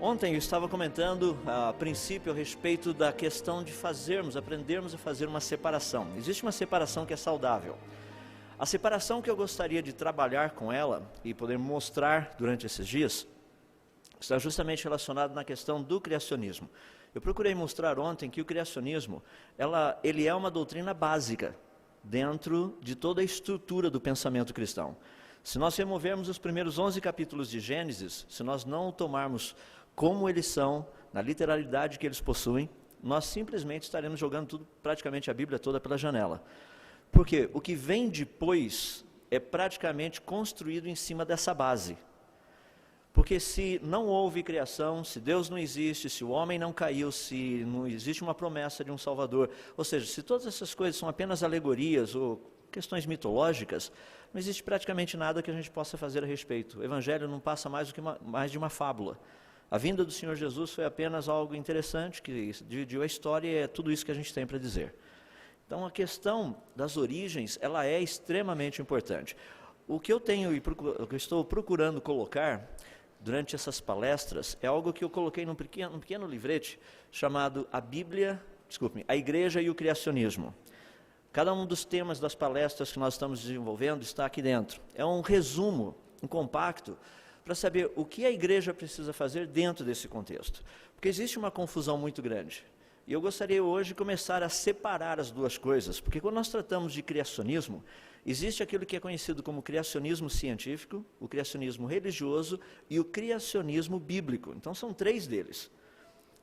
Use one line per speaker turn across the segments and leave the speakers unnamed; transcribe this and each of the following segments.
Ontem eu estava comentando a princípio a respeito da questão de aprendermos a fazer uma separação. Existe uma separação que é saudável. A separação que eu gostaria de trabalhar com ela e poder mostrar durante esses dias está justamente relacionado na questão do criacionismo. Eu procurei mostrar ontem que o criacionismo, ele é uma doutrina básica dentro de toda a estrutura do pensamento cristão. Se nós removermos os primeiros 11 capítulos de Gênesis, se nós não o tomarmos como eles são, na literalidade que eles possuem, nós simplesmente estaremos jogando praticamente a Bíblia toda pela janela. Porque o que vem depois é praticamente construído em cima dessa base. Porque se não houve criação, se Deus não existe, se o homem não caiu, se não existe uma promessa de um Salvador, ou seja, se todas essas coisas são apenas alegorias ou questões mitológicas, não existe praticamente nada que a gente possa fazer a respeito. O Evangelho não passa mais de uma fábula. A vinda do Senhor Jesus foi apenas algo interessante, que dividiu a história e é tudo isso que a gente tem para dizer. Então a questão das origens, ela é extremamente importante. O que eu tenho e o que eu estou procurando colocar durante essas palestras é algo que eu coloquei num pequeno livrete chamado A Igreja e o Criacionismo. Cada um dos temas das palestras que nós estamos desenvolvendo está aqui dentro. É um resumo, um compacto, para saber o que a igreja precisa fazer dentro desse contexto. Porque existe uma confusão muito grande. E eu gostaria hoje de começar a separar as duas coisas, porque quando nós tratamos de criacionismo, existe aquilo que é conhecido como criacionismo científico, o criacionismo religioso e o criacionismo bíblico. Então são três deles.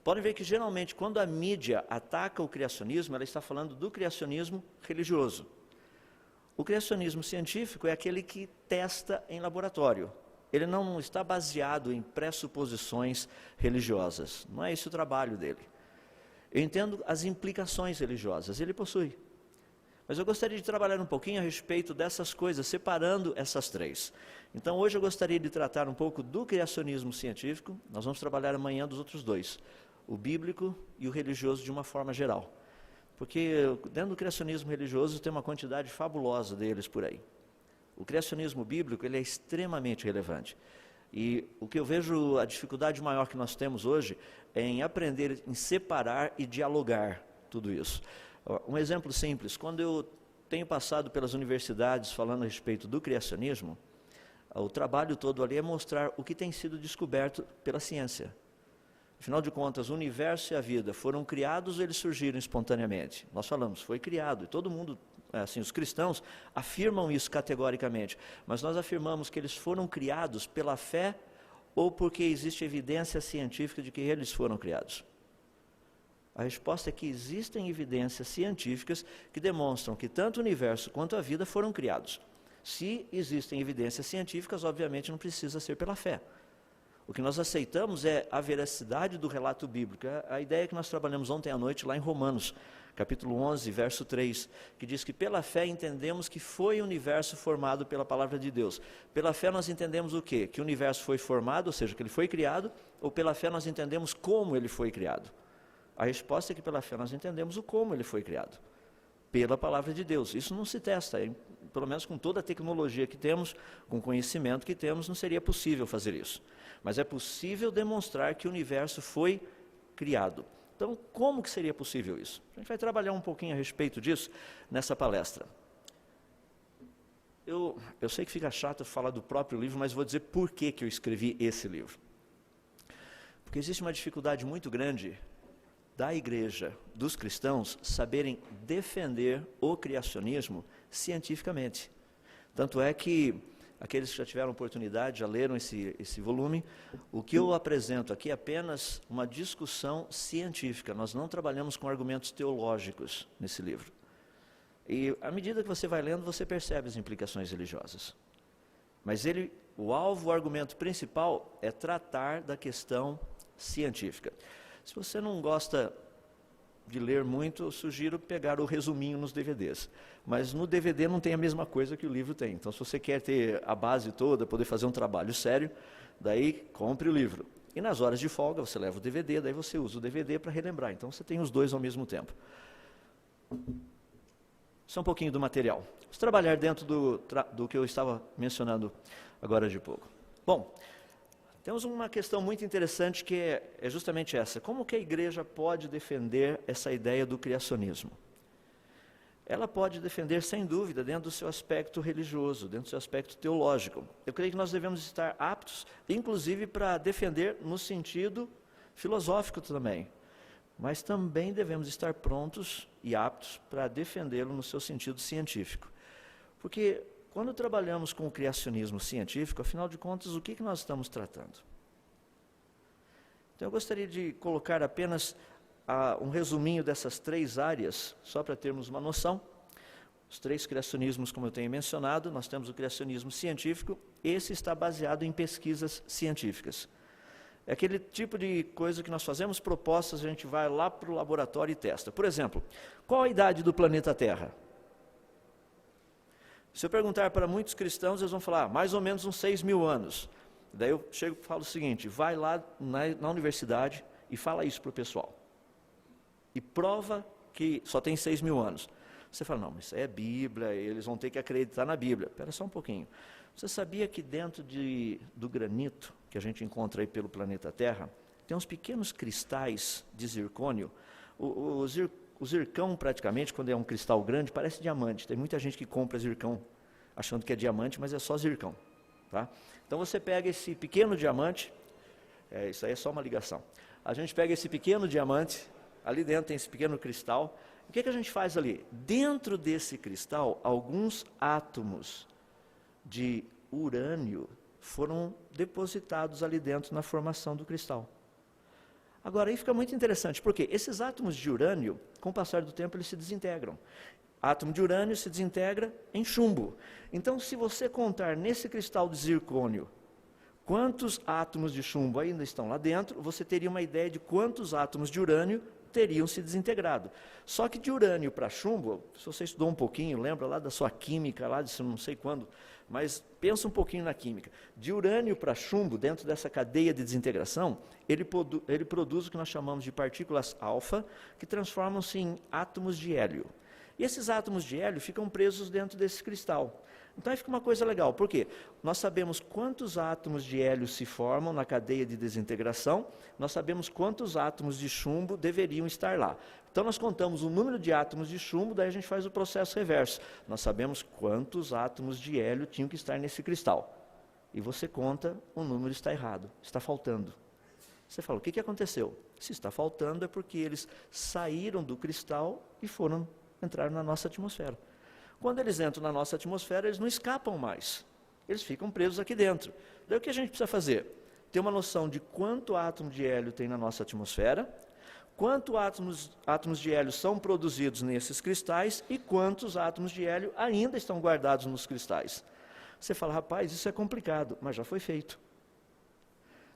Podem ver que geralmente quando a mídia ataca o criacionismo, ela está falando do criacionismo religioso. O criacionismo científico é aquele que testa em laboratório. Ele não está baseado em pressuposições religiosas. Não é esse o trabalho dele. Eu entendo as implicações religiosas, ele possui. Mas eu gostaria de trabalhar um pouquinho a respeito dessas coisas, separando essas três. Então hoje eu gostaria de tratar um pouco do criacionismo científico, nós vamos trabalhar amanhã dos outros dois, o bíblico e o religioso de uma forma geral. Porque dentro do criacionismo religioso tem uma quantidade fabulosa deles por aí. O criacionismo bíblico ele é extremamente relevante. E o que eu vejo, a dificuldade maior que nós temos hoje é em aprender, em separar e dialogar tudo isso. Um exemplo simples, quando eu tenho passado pelas universidades falando a respeito do criacionismo, o trabalho todo ali é mostrar o que tem sido descoberto pela ciência. Afinal de contas, o universo e a vida foram criados ou eles surgiram espontaneamente? Nós falamos, foi criado, e todo mundo, assim, os cristãos afirmam isso categoricamente, mas nós afirmamos que eles foram criados pela fé ou porque existe evidência científica de que eles foram criados? A resposta é que existem evidências científicas que demonstram que tanto o universo quanto a vida foram criados. Se existem evidências científicas, obviamente não precisa ser pela fé. O que nós aceitamos é a veracidade do relato bíblico. A ideia que nós trabalhamos ontem à noite lá em Romanos, capítulo 11, verso 3, que diz que pela fé entendemos que foi o universo formado pela palavra de Deus. Pela fé nós entendemos o quê? Que o universo foi formado, ou seja, que ele foi criado, ou pela fé nós entendemos como ele foi criado? A resposta é que pela fé nós entendemos o como ele foi criado. Pela palavra de Deus. Isso não se testa, pelo menos com toda a tecnologia que temos, com o conhecimento que temos, não seria possível fazer isso. Mas é possível demonstrar que o universo foi criado. Então, como que seria possível isso? A gente vai trabalhar um pouquinho a respeito disso nessa palestra. Eu sei que fica chato falar do próprio livro, mas vou dizer por que eu escrevi esse livro. Porque existe uma dificuldade muito grande da igreja, dos cristãos, saberem defender o criacionismo cientificamente. Tanto é que aqueles que já tiveram oportunidade, já leram esse volume, o que eu apresento aqui é apenas uma discussão científica. Nós não trabalhamos com argumentos teológicos nesse livro. E à medida que você vai lendo, você percebe as implicações religiosas. Mas o argumento principal é tratar da questão científica. Se você não gosta de ler muito, eu sugiro pegar o resuminho nos DVDs. Mas no DVD não tem a mesma coisa que o livro tem. Então, se você quer ter a base toda, poder fazer um trabalho sério, daí compre o livro. E nas horas de folga, você leva o DVD, daí você usa o DVD para relembrar. Então, você tem os dois ao mesmo tempo. Isso é um pouquinho do material. Vamos trabalhar dentro do que eu estava mencionando agora de pouco. Bom, Temos uma questão muito interessante que é justamente essa. Como que a igreja pode defender essa ideia do criacionismo? Ela pode defender, sem dúvida, dentro do seu aspecto religioso, dentro do seu aspecto teológico. Eu creio que nós devemos estar aptos, inclusive, para defender no sentido filosófico também. Mas também devemos estar prontos e aptos para defendê-lo no seu sentido científico. Porque quando trabalhamos com o criacionismo científico, afinal de contas, o que nós estamos tratando? Então eu gostaria de colocar apenas um resuminho dessas 3 áreas, só para termos uma noção. Os 3 criacionismos, como eu tenho mencionado, nós temos o criacionismo científico, esse está baseado em pesquisas científicas. É aquele tipo de coisa que nós fazemos propostas, a gente vai lá para o laboratório e testa. Por exemplo, qual a idade do planeta Terra? Se eu perguntar para muitos cristãos, eles vão falar, mais ou menos uns 6.000 anos. Daí eu chego e falo o seguinte, vai lá na universidade e fala isso para o pessoal. E prova que só tem 6.000 anos. Você fala, não, mas isso é Bíblia, eles vão ter que acreditar na Bíblia. Espera só um pouquinho. Você sabia que dentro do granito, que a gente encontra aí pelo planeta Terra, tem uns pequenos cristais de zircônio? O zircão, praticamente, quando é um cristal grande, parece diamante. Tem muita gente que compra zircão achando que é diamante, mas é só zircão. Tá? Então você pega esse pequeno diamante, isso aí é só uma ligação. A gente pega esse pequeno diamante, ali dentro tem esse pequeno cristal. O que a gente faz ali? Dentro desse cristal, alguns átomos de urânio foram depositados ali dentro na formação do cristal. Agora, aí fica muito interessante, porque esses átomos de urânio, com o passar do tempo, eles se desintegram. Átomo de urânio se desintegra em chumbo. Então, se você contar nesse cristal de zircônio quantos átomos de chumbo ainda estão lá dentro, você teria uma ideia de quantos átomos de urânio teriam se desintegrado. Só que de urânio para chumbo, se você estudou um pouquinho, lembra lá da sua química, lá de não sei quando, mas pensa um pouquinho na química. De urânio para chumbo, dentro dessa cadeia de desintegração, ele produz o que nós chamamos de partículas alfa, que transformam-se em átomos de hélio. E esses átomos de hélio ficam presos dentro desse cristal. Então aí fica uma coisa legal, por quê? Nós sabemos quantos átomos de hélio se formam na cadeia de desintegração, nós sabemos quantos átomos de chumbo deveriam estar lá. Então nós contamos o número de átomos de chumbo, daí a gente faz o processo reverso. Nós sabemos quantos átomos de hélio tinham que estar nesse cristal. E você conta, o número está errado, está faltando. Você fala, o que aconteceu? Se está faltando é porque eles saíram do cristal e entraram na nossa atmosfera. Quando eles entram na nossa atmosfera, eles não escapam mais. Eles ficam presos aqui dentro. Daí o que a gente precisa fazer? Ter uma noção de quanto átomo de hélio tem na nossa atmosfera, quantos átomos de hélio são produzidos nesses cristais e quantos átomos de hélio ainda estão guardados nos cristais. Você fala, rapaz, isso é complicado, mas já foi feito.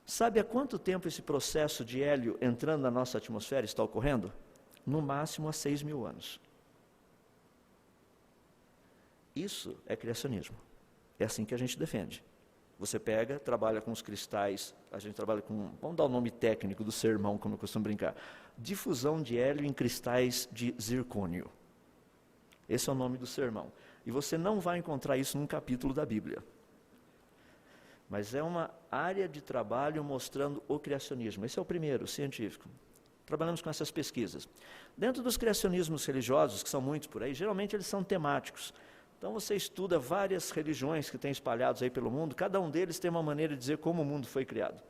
Sabe há quanto tempo esse processo de hélio entrando na nossa atmosfera está ocorrendo? No máximo há 6.000 anos. Isso é criacionismo. É assim que a gente defende. Você pega, trabalha com os cristais, a gente trabalha com, vamos dar o nome técnico do sermão, como eu costumo brincar, difusão de hélio em cristais de zircônio. Esse é o nome do sermão. E você não vai encontrar isso num capítulo da Bíblia. Mas é uma área de trabalho mostrando o criacionismo. Esse é o primeiro, o científico. Trabalhamos com essas pesquisas. Dentro dos criacionismos religiosos, que são muitos por aí, geralmente eles são temáticos. Então você estuda várias religiões que tem espalhados aí pelo mundo, cada um deles tem uma maneira de dizer como o mundo foi criado.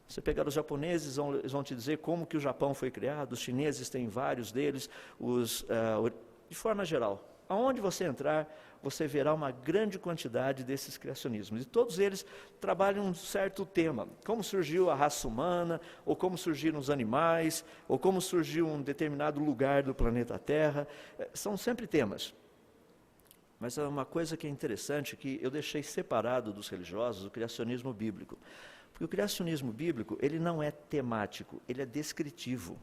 Você pegar os japoneses, eles vão te dizer como que o Japão foi criado, os chineses têm vários deles, de forma geral. Aonde você entrar, você verá uma grande quantidade desses criacionismos. E todos eles trabalham um certo tema, como surgiu a raça humana, ou como surgiram os animais, ou como surgiu um determinado lugar do planeta Terra. São sempre temas. Mas é uma coisa que é interessante, que eu deixei separado dos religiosos, o criacionismo bíblico. Porque o criacionismo bíblico, ele não é temático, ele é descritivo.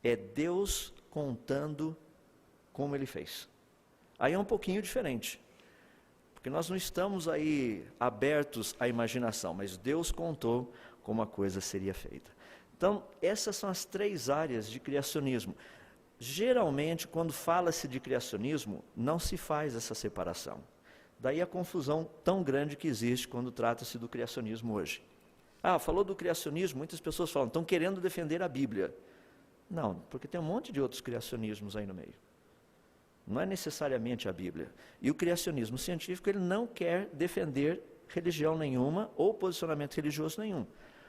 É Deus contando como ele fez. Aí é um pouquinho diferente. Porque nós não estamos aí abertos à imaginação, mas Deus contou como a coisa seria feita. Então, essas são as 3 áreas de criacionismo. Geralmente, quando fala-se de criacionismo, não se faz essa separação. Daí a confusão tão grande que existe quando trata-se do criacionismo hoje. Falou do criacionismo, muitas pessoas falam, estão querendo defender a Bíblia. Não, porque tem um monte de outros criacionismos aí no meio. Não é necessariamente a Bíblia. E o criacionismo científico, ele não quer defender religião nenhuma ou posicionamento religioso nenhum.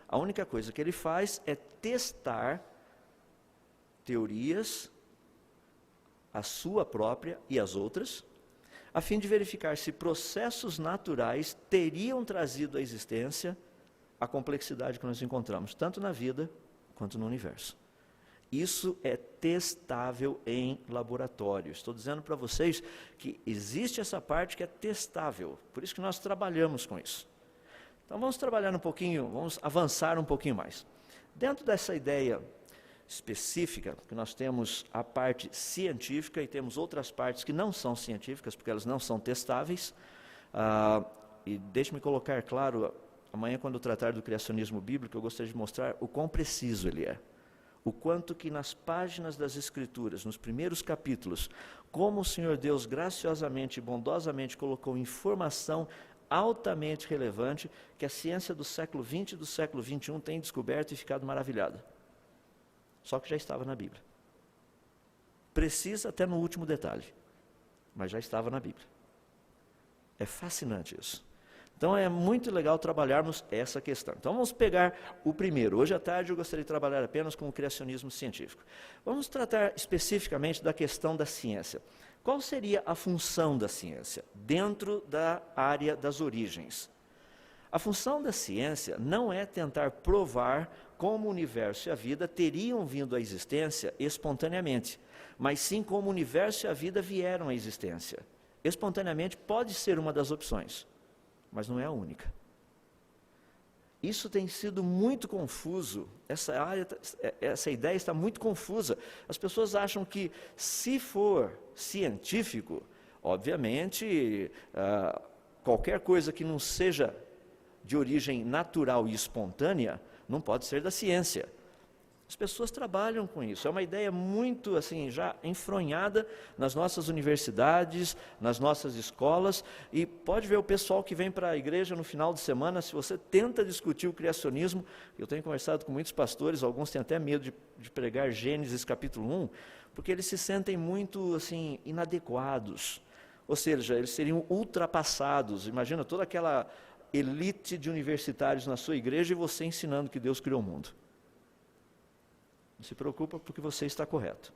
A única coisa que ele faz é testar teorias, a sua própria e as outras, a fim de verificar se processos naturais teriam trazido à existência a complexidade que nós encontramos, tanto na vida quanto no universo. Isso é testável em laboratório. Estou dizendo para vocês que existe essa parte que é testável, por isso que nós trabalhamos com isso. Então vamos trabalhar um pouquinho, vamos avançar um pouquinho mais. Dentro dessa ideia específica, que nós temos a parte científica e temos outras partes que não são científicas, porque elas não são testáveis. E deixe-me colocar claro, amanhã quando eu tratar do criacionismo bíblico, eu gostaria de mostrar o quão preciso ele é. O quanto que nas páginas das Escrituras, nos primeiros capítulos, como o Senhor Deus graciosamente e bondosamente colocou informação altamente relevante, que a ciência do século XX e do século XXI tem descoberto e ficado maravilhada. Só que já estava na Bíblia. Precisa até no último detalhe, mas já estava na Bíblia. É fascinante isso. Então é muito legal trabalharmos essa questão. Então vamos pegar o primeiro. Hoje à tarde eu gostaria de trabalhar apenas com o criacionismo científico. Vamos tratar especificamente da questão da ciência. Qual seria a função da ciência dentro da área das origens? A função da ciência não é tentar provar como o universo e a vida teriam vindo à existência espontaneamente, mas sim como o universo e a vida vieram à existência. Espontaneamente pode ser uma das opções, mas não é a única. Isso tem sido muito confuso, essa ideia está muito confusa. As pessoas acham que se for científico, obviamente, qualquer coisa que não seja de origem natural e espontânea, não pode ser da ciência. As pessoas trabalham com isso, é uma ideia muito assim, já enfronhada nas nossas universidades, nas nossas escolas, e pode ver o pessoal que vem para a igreja no final de semana, se você tenta discutir o criacionismo, eu tenho conversado com muitos pastores, alguns têm até medo de pregar Gênesis capítulo 1, porque eles se sentem muito assim, inadequados, ou seja, eles seriam ultrapassados. Imagina toda aquela elite de universitários na sua igreja e você ensinando que Deus criou o mundo. Não se preocupa porque você está correto.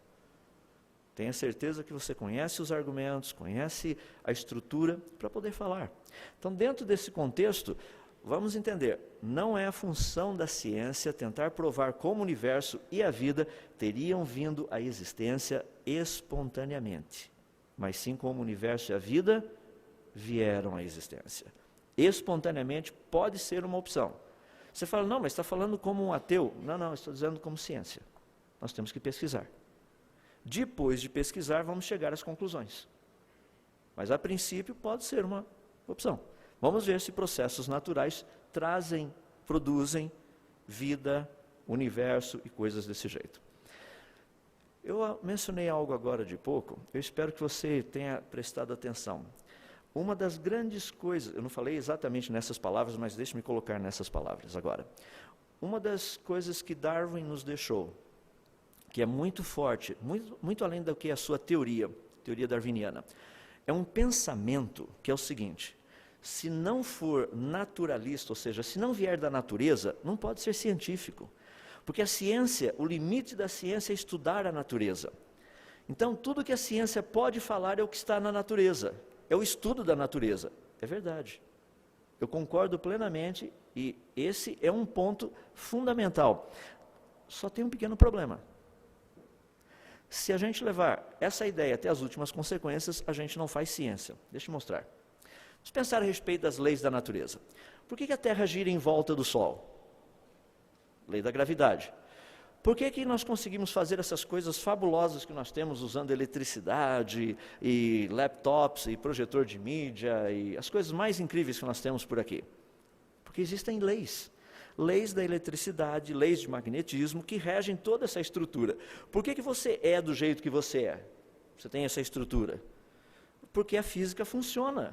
Tenha certeza que você conhece os argumentos, conhece a estrutura para poder falar. Então, dentro desse contexto, vamos entender, não é a função da ciência tentar provar como o universo e a vida teriam vindo à existência espontaneamente, mas sim como o universo e a vida vieram à existência. Espontaneamente pode ser uma opção. Você fala, não, mas está falando como um ateu. Não, estou dizendo como ciência. Nós temos que pesquisar. Depois de pesquisar, vamos chegar às conclusões. Mas, a princípio, pode ser uma opção. Vamos ver se processos naturais produzem vida, universo e coisas desse jeito. Eu mencionei algo agora de pouco, eu espero que você tenha prestado atenção. Uma das grandes coisas, eu não falei exatamente nessas palavras, mas deixe-me colocar nessas palavras agora. Uma das coisas que Darwin nos deixou, que é muito forte, muito além do que a sua teoria darwiniana, é um pensamento que é o seguinte: se não for naturalista, ou seja, se não vier da natureza, não pode ser científico. Porque a ciência, o limite da ciência é estudar a natureza. Então, tudo que a ciência pode falar é o que está na natureza. É o estudo da natureza. É verdade. Eu concordo plenamente e esse é um ponto fundamental. Só tem um pequeno problema. Se a gente levar essa ideia até as últimas consequências, a gente não faz ciência. Deixa eu mostrar. Vamos pensar a respeito das leis da natureza. Por que a Terra gira em volta do Sol? Lei da gravidade. Por que nós conseguimos fazer essas coisas fabulosas que nós temos usando eletricidade e laptops e projetor de mídia e as coisas mais incríveis que nós temos por aqui? Porque existem leis. Leis da eletricidade, leis de magnetismo que regem toda essa estrutura. Por que você é do jeito que você é? Você tem essa estrutura? Porque a física funciona.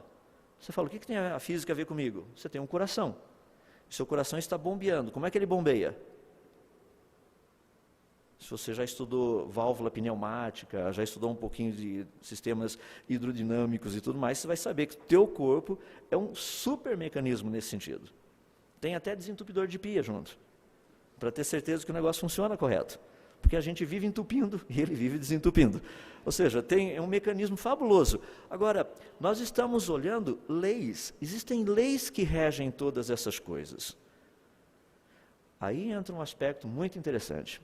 Você fala, o que tem a física a ver comigo? Você tem um coração. Seu coração está bombeando. Como é que ele bombeia? Se você já estudou válvula pneumática, já estudou um pouquinho de sistemas hidrodinâmicos e tudo mais, você vai saber que o teu corpo é um super mecanismo nesse sentido. Tem até desentupidor de pia junto, para ter certeza que o negócio funciona correto. Porque a gente vive entupindo e ele vive desentupindo. Ou seja, é um mecanismo fabuloso. Agora, nós estamos olhando leis. Existem leis que regem todas essas coisas. Aí entra um aspecto muito interessante.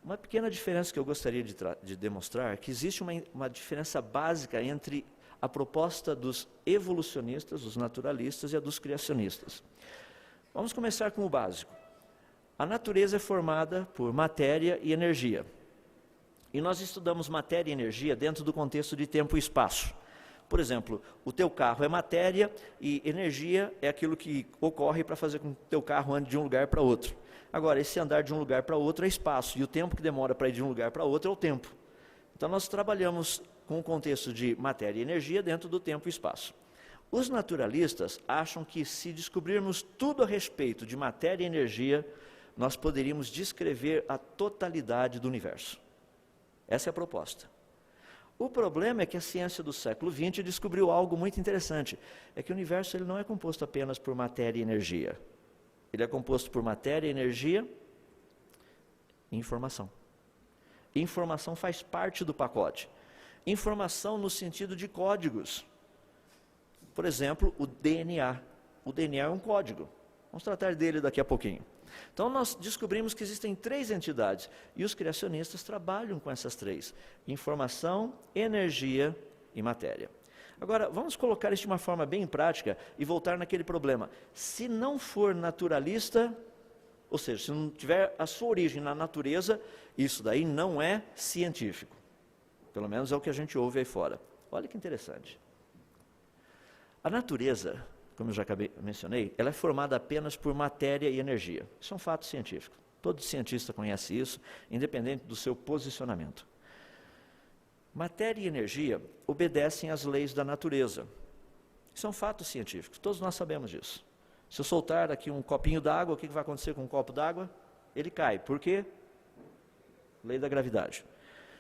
Uma pequena diferença que eu gostaria de demonstrar, que existe uma diferença básica entre a proposta dos evolucionistas, dos naturalistas e a dos criacionistas. Vamos começar com o básico. A natureza é formada por matéria e energia. E nós estudamos matéria e energia dentro do contexto de tempo e espaço. Por exemplo, o teu carro é matéria e energia é aquilo que ocorre para fazer com que o teu carro ande de um lugar para outro. Agora, esse andar de um lugar para outro é espaço, e o tempo que demora para ir de um lugar para outro é o tempo. Então, nós trabalhamos com o contexto de matéria e energia dentro do tempo e espaço. Os naturalistas acham que se descobrirmos tudo a respeito de matéria e energia, nós poderíamos descrever a totalidade do universo. Essa é a proposta. O problema é que a ciência do século XX descobriu algo muito interessante. É que o universo ele não é composto apenas por matéria e energia. Ele é composto por matéria, energia e informação. Informação faz parte do pacote. Informação no sentido de códigos. Por exemplo, o DNA. O DNA é um código. Vamos tratar dele daqui a pouquinho. Então, nós descobrimos que existem 3 entidades, e os criacionistas trabalham com essas 3. Informação, energia e matéria. Agora, vamos colocar isso de uma forma bem prática e voltar naquele problema. Se não for naturalista, ou seja, se não tiver a sua origem na natureza, isso daí não é científico. Pelo menos é o que a gente ouve aí fora. Olha que interessante. A natureza, como eu já mencionei, ela é formada apenas por matéria e energia. Isso é um fato científico. Todo cientista conhece isso, independente do seu posicionamento. Matéria e energia obedecem às leis da natureza. Isso é um fato científico, todos nós sabemos disso. Se eu soltar aqui um copinho d'água, o que vai acontecer com um copo d'água? Ele cai. Por quê? Lei da gravidade.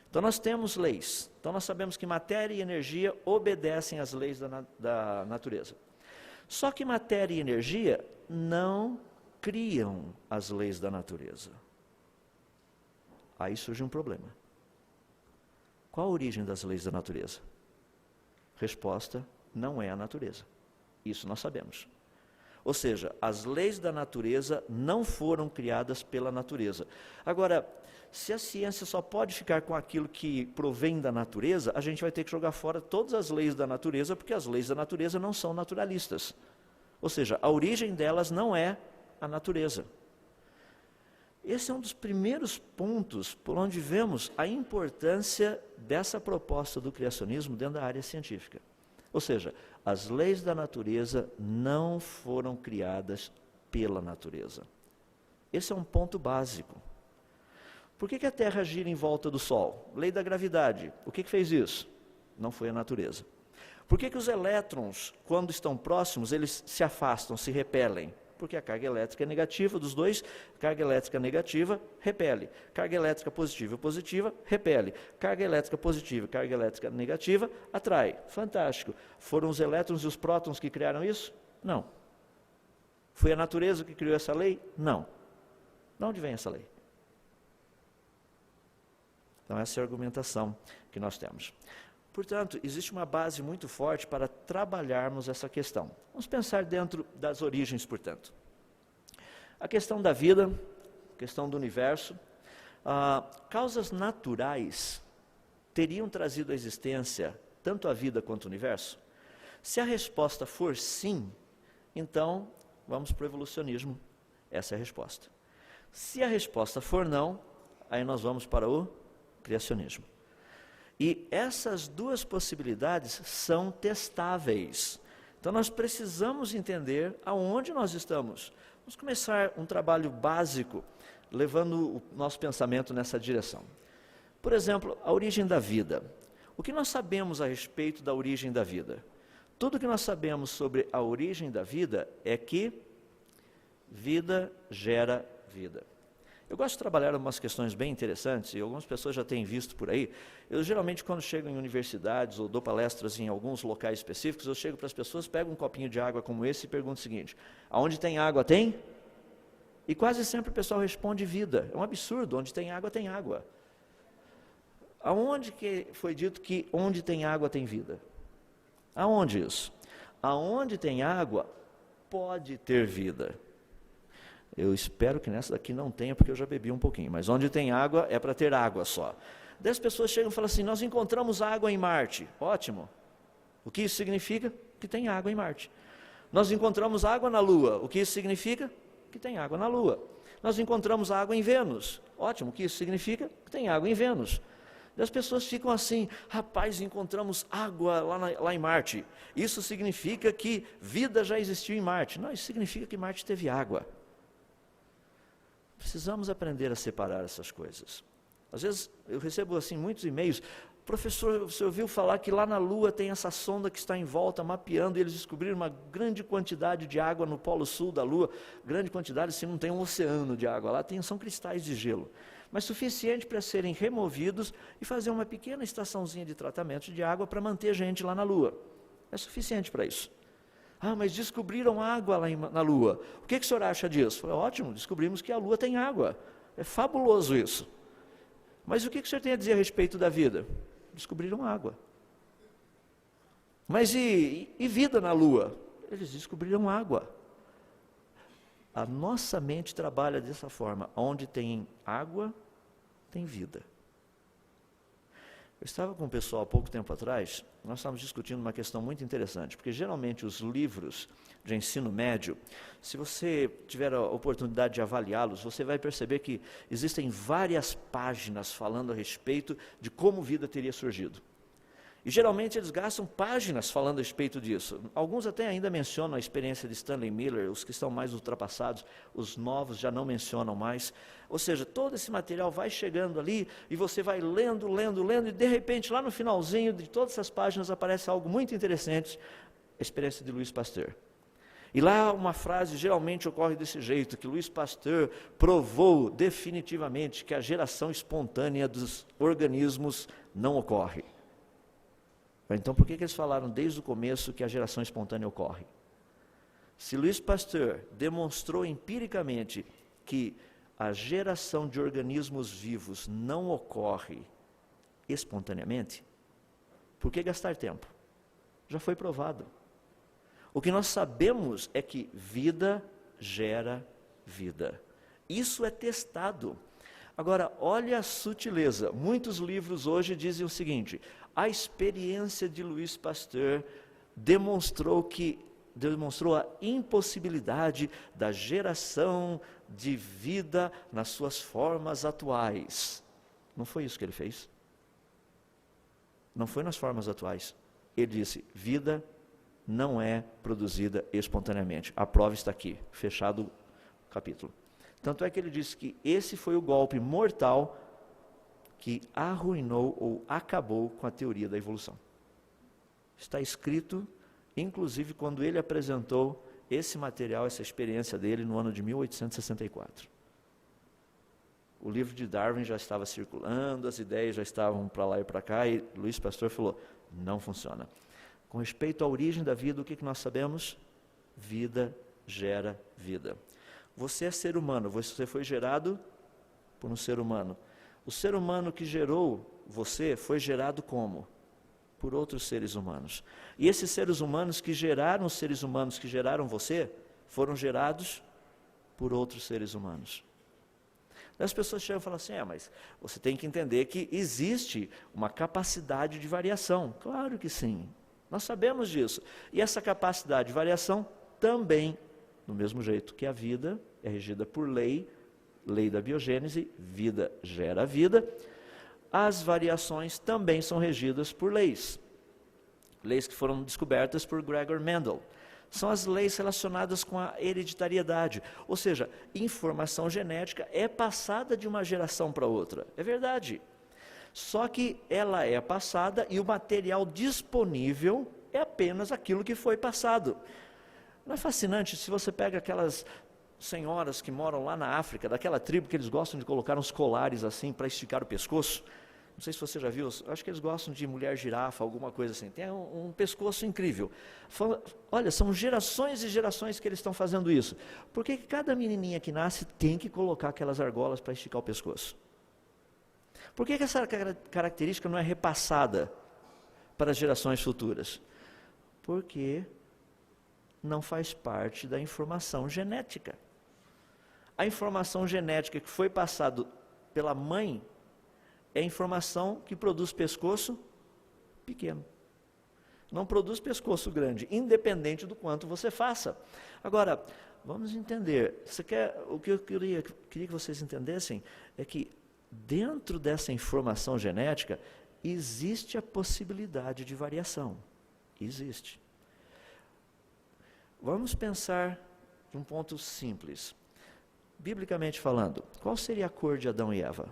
Então nós temos leis. Então nós sabemos que matéria e energia obedecem às leis da natureza. Só que matéria e energia não criam as leis da natureza. Aí surge um problema. Qual a origem das leis da natureza? Resposta, não é a natureza. Isso nós sabemos. Ou seja, as leis da natureza não foram criadas pela natureza. Agora, se a ciência só pode ficar com aquilo que provém da natureza, a gente vai ter que jogar fora todas as leis da natureza, porque as leis da natureza não são naturalistas. Ou seja, a origem delas não é a natureza. Esse é um dos primeiros pontos por onde vemos a importância dessa proposta do criacionismo dentro da área científica. Ou seja, as leis da natureza não foram criadas pela natureza. Esse é um ponto básico. Por que a Terra gira em volta do Sol? Lei da gravidade. O que fez isso? Não foi a natureza. Por que os elétrons, quando estão próximos, eles se afastam, se repelem? Porque a carga elétrica é negativa dos dois, carga elétrica negativa, repele. Carga elétrica positiva, repele. Carga elétrica positiva, carga elétrica negativa, atrai. Fantástico. Foram os elétrons e os prótons que criaram isso? Não. Foi a natureza que criou essa lei? Não. De onde vem essa lei? Então, essa é a argumentação que nós temos. Portanto, existe uma base muito forte para trabalharmos essa questão. Vamos pensar dentro das origens, portanto. A questão da vida, a questão do universo. Causas naturais teriam trazido à existência tanto a vida quanto o universo? Se a resposta for sim, então vamos para o evolucionismo. Essa é a resposta. Se a resposta for não, aí nós vamos para o criacionismo. E essas duas possibilidades são testáveis. Então nós precisamos entender aonde nós estamos. Vamos começar um trabalho básico, levando o nosso pensamento nessa direção. Por exemplo, a origem da vida. O que nós sabemos a respeito da origem da vida? Tudo que nós sabemos sobre a origem da vida é que Vida gera vida. Eu gosto de trabalhar umas questões bem interessantes, e algumas pessoas já têm visto por aí. Eu geralmente, quando chego em universidades ou dou palestras em alguns locais específicos, eu chego para as pessoas, pego um copinho de água como esse e pergunto o seguinte: aonde tem água, tem? E quase sempre o pessoal responde vida. É um absurdo, onde tem água, tem água. Aonde que foi dito que onde tem água tem vida? Aonde isso? Aonde tem água, pode ter vida. Eu espero que nessa daqui não tenha, porque eu já bebi um pouquinho. Mas onde tem água, é para ter água só. Daí as pessoas chegam e falam assim: nós encontramos água em Marte. Ótimo. O que isso significa? Que tem água em Marte. Nós encontramos água na Lua. O que isso significa? Que tem água na Lua. Nós encontramos água em Vênus. Ótimo. O que isso significa? Que tem água em Vênus. Daí as pessoas ficam assim: rapaz, encontramos água lá em Marte. Isso significa que vida já existiu em Marte. Não, isso significa que Marte teve água. Precisamos aprender a separar essas coisas. Às vezes eu recebo assim muitos e-mails: professor, você ouviu falar que lá na Lua tem essa sonda que está em volta mapeando, e eles descobriram uma grande quantidade de água no polo sul da Lua. Grande quantidade, se não tem um oceano de água lá, são cristais de gelo, mas suficiente para serem removidos e fazer uma pequena estaçãozinha de tratamento de água para manter gente lá na Lua. É suficiente para isso. Ah, mas descobriram água lá na Lua. O que o senhor acha disso? Foi ótimo, descobrimos que a Lua tem água. É fabuloso isso. Mas o que o senhor tem a dizer a respeito da vida? Descobriram água. Mas e vida na Lua? Eles descobriram água. A nossa mente trabalha dessa forma: onde tem água, tem vida. Eu estava com o pessoal há pouco tempo atrás, nós estávamos discutindo uma questão muito interessante, porque geralmente os livros de ensino médio, se você tiver a oportunidade de avaliá-los, você vai perceber que existem várias páginas falando a respeito de como vida teria surgido. E geralmente eles gastam páginas falando a respeito disso. Alguns até ainda mencionam a experiência de Stanley Miller, os que estão mais ultrapassados, os novos já não mencionam mais. Ou seja, todo esse material vai chegando ali e você vai lendo, e de repente lá no finalzinho de todas essas páginas aparece algo muito interessante, a experiência de Louis Pasteur. E lá uma frase geralmente ocorre desse jeito, que Louis Pasteur provou definitivamente que a geração espontânea dos organismos não ocorre. Então, por que eles falaram desde o começo que a geração espontânea ocorre? Se Louis Pasteur demonstrou empiricamente que a geração de organismos vivos não ocorre espontaneamente, por que gastar tempo? Já foi provado. O que nós sabemos é que vida gera vida. Isso é testado. Agora, olha a sutileza. Muitos livros hoje dizem o seguinte: a experiência de Louis Pasteur demonstrou a impossibilidade da geração de vida nas suas formas atuais. Não foi isso que ele fez. Não foi nas formas atuais. Ele disse: vida não é produzida espontaneamente. A prova está aqui, fechado o capítulo. Tanto é que ele disse que esse foi o golpe mortal que arruinou ou acabou com a teoria da evolução. Está escrito, inclusive, quando ele apresentou esse material, essa experiência dele, no ano de 1864. O livro de Darwin já estava circulando, as ideias já estavam para lá e para cá, e Louis Pasteur falou: não funciona. Com respeito à origem da vida, o que nós sabemos? Vida gera vida. Você é ser humano, você foi gerado por um ser humano. O ser humano que gerou você foi gerado como? Por outros seres humanos. E esses seres humanos que geraram os seres humanos que geraram você, foram gerados por outros seres humanos. As pessoas chegam e falam assim: mas você tem que entender que existe uma capacidade de variação. Claro que sim, nós sabemos disso. E essa capacidade de variação também, do mesmo jeito que a vida é regida por lei da biogênese, vida gera vida, as variações também são regidas por leis que foram descobertas por Gregor Mendel. São as leis relacionadas com a hereditariedade, ou seja, informação genética é passada de uma geração para outra, é verdade. Só que ela é passada e o material disponível é apenas aquilo que foi passado. Não é fascinante se você pega aquelas senhoras que moram lá na África, daquela tribo que eles gostam de colocar uns colares assim para esticar o pescoço. Não sei se você já viu, acho que eles gostam de mulher girafa, alguma coisa assim. Tem um pescoço incrível. Olha, são gerações e gerações que eles estão fazendo isso. Por que cada menininha que nasce tem que colocar aquelas argolas para esticar o pescoço? Por que essa característica não é repassada para as gerações futuras? Porque não faz parte da informação genética. A informação genética que foi passada pela mãe é informação que produz pescoço pequeno. Não produz pescoço grande, independente do quanto você faça. Agora, vamos entender. O que eu queria que vocês entendessem é que dentro dessa informação genética existe a possibilidade de variação. Existe. Vamos pensar de um ponto simples. Biblicamente falando, qual seria a cor de Adão e Eva?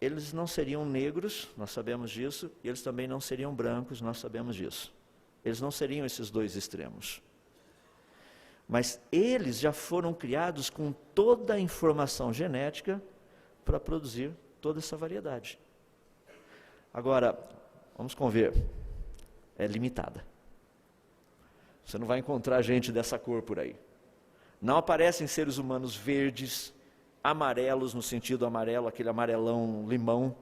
Eles não seriam negros, nós sabemos disso, e eles também não seriam brancos, nós sabemos disso. Eles não seriam esses dois extremos. Mas eles já foram criados com toda a informação genética para produzir toda essa variedade. Agora, vamos conver, é limitada. Você não vai encontrar gente dessa cor por aí. Não aparecem seres humanos verdes, amarelos, no sentido amarelo, aquele amarelão limão.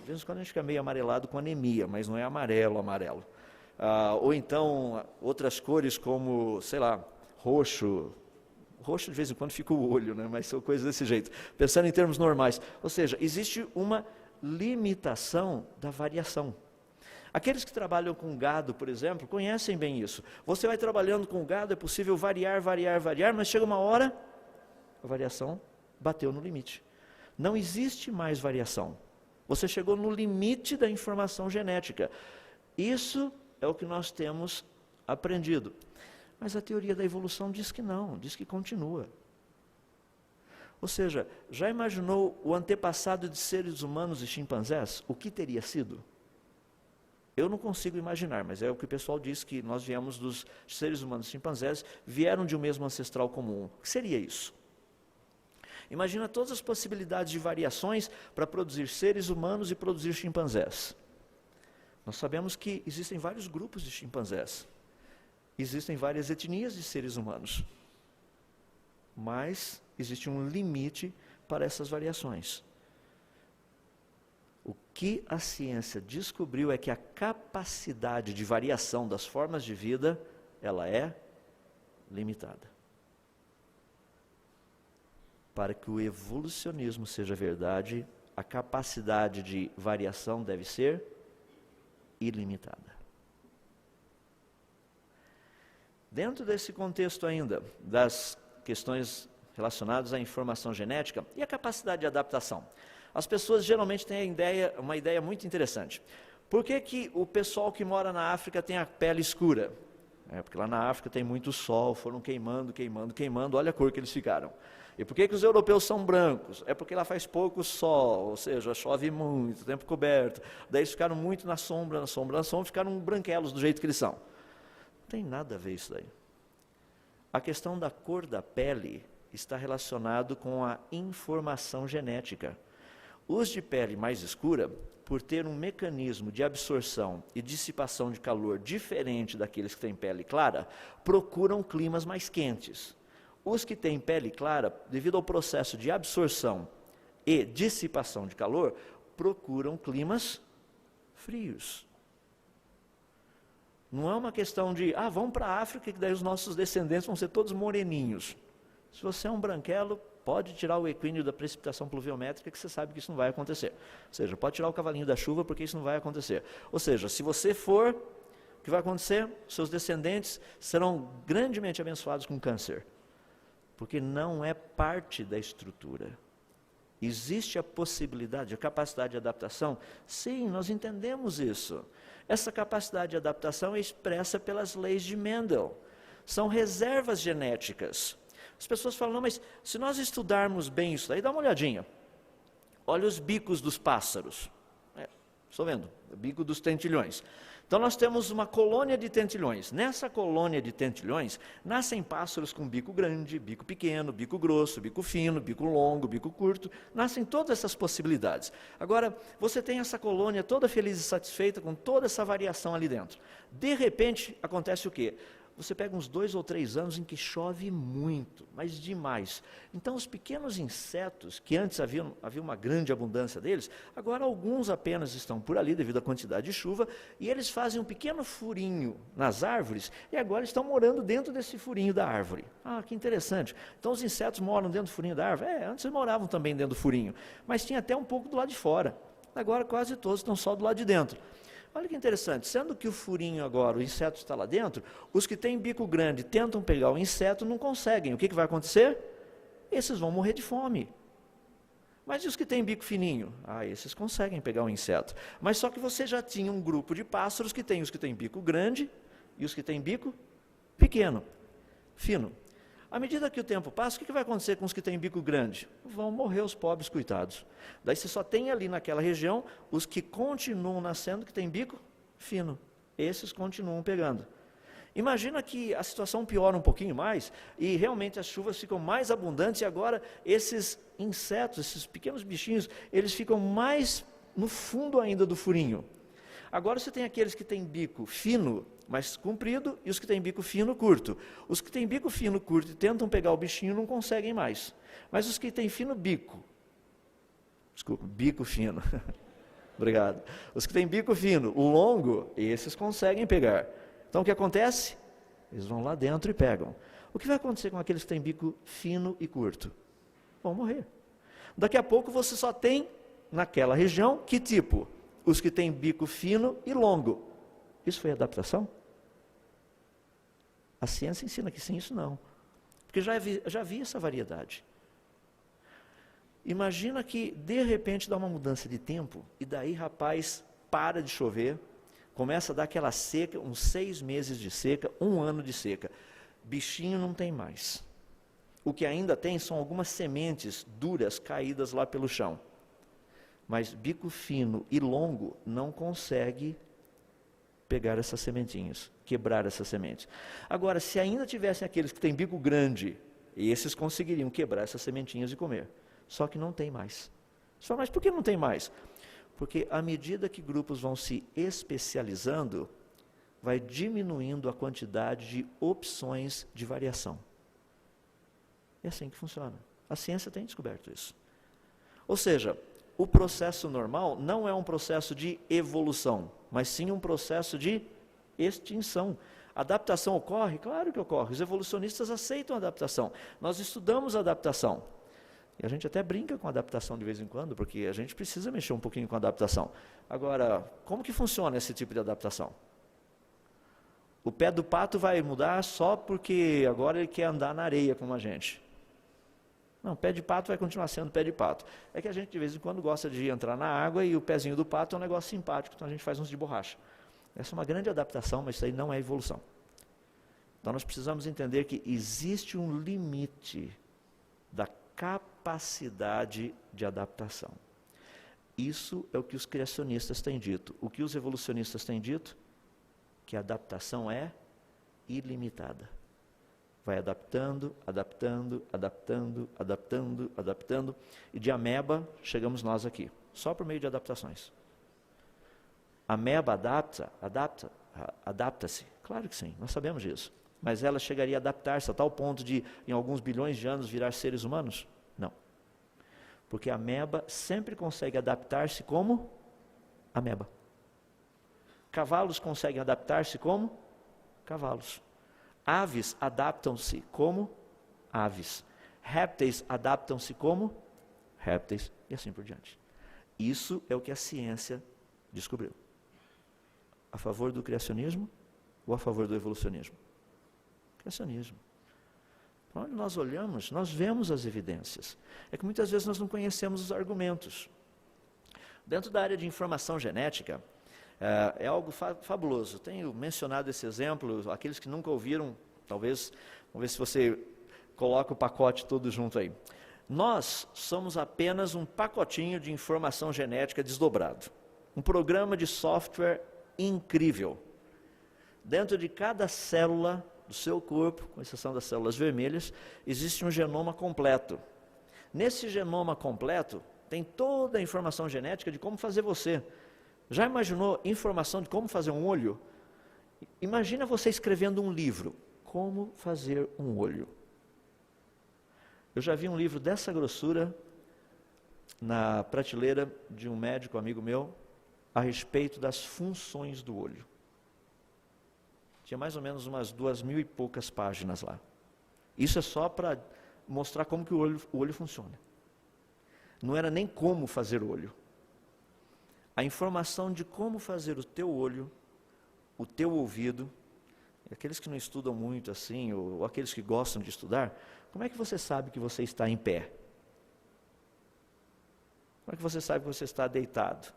Às vezes quando a gente fica meio amarelado com anemia, mas não é amarelo. Ou então outras cores como, sei lá, roxo de vez em quando fica o olho, né? Mas são coisas desse jeito. Pensando em termos normais. Ou seja, existe uma limitação da variação. Aqueles que trabalham com gado, por exemplo, conhecem bem isso. Você vai trabalhando com gado, é possível variar, mas chega uma hora, a variação bateu no limite. Não existe mais variação. Você chegou no limite da informação genética. Isso é o que nós temos aprendido. Mas a teoria da evolução diz que não, diz que continua. Ou seja, já imaginou o antepassado de seres humanos e chimpanzés? O que teria sido? Eu não consigo imaginar, mas é o que o pessoal diz, que nós viemos dos seres humanos e chimpanzés, vieram de um mesmo ancestral comum. O que seria isso? Imagina todas as possibilidades de variações para produzir seres humanos e produzir chimpanzés. Nós sabemos que existem vários grupos de chimpanzés. Existem várias etnias de seres humanos. Mas existe um limite para essas variações. O que a ciência descobriu é que a capacidade de variação das formas de vida, ela é limitada. Para que o evolucionismo seja verdade, a capacidade de variação deve ser ilimitada. Dentro desse contexto ainda, das questões relacionadas à informação genética e a capacidade de adaptação, as pessoas geralmente têm uma ideia muito interessante. Por que o pessoal que mora na África tem a pele escura? Porque lá na África tem muito sol, foram queimando, olha a cor que eles ficaram. E por que os europeus são brancos? É porque lá faz pouco sol, ou seja, chove muito, tempo coberto. Daí eles ficaram muito na sombra, ficaram branquelos do jeito que eles são. Não tem nada a ver isso daí. A questão da cor da pele está relacionado com a informação genética. Os de pele mais escura, por ter um mecanismo de absorção e dissipação de calor diferente daqueles que têm pele clara, procuram climas mais quentes. Os que têm pele clara, devido ao processo de absorção e dissipação de calor, procuram climas frios. Não é uma questão de, vamos para a África, que daí os nossos descendentes vão ser todos moreninhos. Se você é um branquelo, pode tirar o equínio da precipitação pluviométrica, que você sabe que isso não vai acontecer. Ou seja, pode tirar o cavalinho da chuva, porque isso não vai acontecer. Ou seja, se você for, o que vai acontecer? Seus descendentes serão grandemente abençoados com câncer. Porque não é parte da estrutura. Existe a possibilidade, a capacidade de adaptação? Sim, nós entendemos isso. Essa capacidade de adaptação é expressa pelas leis de Mendel. São reservas genéticas. As pessoas falam, não, mas se nós estudarmos bem isso daí, dá uma olhadinha. Olha os bicos dos pássaros. Estou vendo, o bico dos tentilhões. Então nós temos uma colônia de tentilhões. Nessa colônia de tentilhões, nascem pássaros com bico grande, bico pequeno, bico grosso, bico fino, bico longo, bico curto. Nascem todas essas possibilidades. Agora, você tem essa colônia toda feliz e satisfeita com toda essa variação ali dentro. De repente, acontece o quê? Você pega uns 2 ou 3 anos em que chove muito, mas demais. Então os pequenos insetos, que antes havia uma grande abundância deles, agora alguns apenas estão por ali devido à quantidade de chuva, e eles fazem um pequeno furinho nas árvores, e agora estão morando dentro desse furinho da árvore. Ah, que interessante. Então os insetos moram dentro do furinho da árvore? Antes eles moravam também dentro do furinho, mas tinha até um pouco do lado de fora. Agora quase todos estão só do lado de dentro. Olha que interessante, sendo que o furinho agora, o inseto está lá dentro, os que têm bico grande tentam pegar o inseto, não conseguem. O que vai acontecer? Esses vão morrer de fome. Mas e os que têm bico fininho? Esses conseguem pegar o inseto. Mas só que você já tinha um grupo de pássaros que tem os que têm bico grande e os que têm bico pequeno, fino. À medida que o tempo passa, o que vai acontecer com os que têm bico grande? Vão morrer os pobres coitados. Daí você só tem ali naquela região os que continuam nascendo, que têm bico fino. Esses continuam pegando. Imagina que a situação piora um pouquinho mais e realmente as chuvas ficam mais abundantes e agora esses insetos, esses pequenos bichinhos, eles ficam mais no fundo ainda do furinho. Agora você tem aqueles que têm bico fino, mais comprido, e os que têm bico fino, curto. Os que têm bico fino, curto e tentam pegar o bichinho não conseguem mais. Mas os que têm bico fino, obrigado. Os que têm bico fino, longo, esses conseguem pegar. Então o que acontece? Eles vão lá dentro e pegam. O que vai acontecer com aqueles que têm bico fino e curto? Vão morrer. Daqui a pouco você só tem, naquela região, que tipo? Os que têm bico fino e longo. Isso foi adaptação? A ciência ensina que sim, isso não. Porque já havia essa variedade. Imagina que, de repente, dá uma mudança de tempo, e daí, rapaz, para de chover, começa a dar aquela seca, uns 6 meses de seca, 1 ano de seca. Bichinho não tem mais. O que ainda tem são algumas sementes duras caídas lá pelo chão. Mas bico fino e longo não consegue pegar essas sementinhas, quebrar essas sementes. Agora, se ainda tivessem aqueles que têm bico grande, esses conseguiriam quebrar essas sementinhas e comer. Só que não tem mais. Só, mas por que não tem mais? Porque à medida que grupos vão se especializando, vai diminuindo a quantidade de opções de variação. É assim que funciona. A ciência tem descoberto isso. Ou seja, o processo normal não é um processo de evolução, mas sim um processo de extinção. A adaptação ocorre? Claro que ocorre. Os evolucionistas aceitam a adaptação. Nós estudamos a adaptação. E a gente até brinca com a adaptação de vez em quando, porque a gente precisa mexer um pouquinho com a adaptação. Agora, como que funciona esse tipo de adaptação? O pé do pato vai mudar só porque agora ele quer andar na areia como a gente. Não, pé de pato vai continuar sendo pé de pato. É que a gente de vez em quando gosta de entrar na água e o pezinho do pato é um negócio simpático, então a gente faz uns de borracha. Essa é uma grande adaptação, mas isso aí não é evolução. Então nós precisamos entender que existe um limite da capacidade de adaptação. Isso é o que os criacionistas têm dito. O que os evolucionistas têm dito? Que a adaptação é ilimitada. Vai adaptando, adaptando, adaptando, adaptando, adaptando, e de ameba chegamos nós aqui, só por meio de adaptações. A ameba adapta-se? Claro que sim, nós sabemos disso. Mas ela chegaria a adaptar-se a tal ponto de, em alguns bilhões de anos, virar seres humanos? Não. Porque a ameba sempre consegue adaptar-se como ameba. Cavalos conseguem adaptar-se como cavalos. Aves adaptam-se como aves. Répteis adaptam-se como répteis, e assim por diante. Isso é o que a ciência descobriu. A favor do criacionismo ou a favor do evolucionismo? Criacionismo. Quando nós olhamos, nós vemos as evidências. É que muitas vezes nós não conhecemos os argumentos. Dentro da área de informação genética, é algo fabuloso. Tenho mencionado esse exemplo, aqueles que nunca ouviram, talvez, vamos ver se você coloca o pacote todo junto aí. Nós somos apenas um pacotinho de informação genética desdobrado. Um programa de software incrível. Dentro de cada célula do seu corpo, com exceção das células vermelhas, existe um genoma completo. Nesse genoma completo, tem toda a informação genética de como fazer você. Já imaginou informação de como fazer um olho? Imagina você escrevendo um livro, Como Fazer um Olho. Eu já vi um livro dessa grossura na prateleira de um médico amigo meu, a respeito das funções do olho. Tinha mais ou menos umas 2.000 e poucas páginas lá. Isso é só para mostrar como que o olho funciona. Não era nem como fazer o olho. A informação de como fazer o teu olho, o teu ouvido, aqueles que não estudam muito assim, ou aqueles que gostam de estudar, como é que você sabe que você está em pé? Como é que você sabe que você está deitado?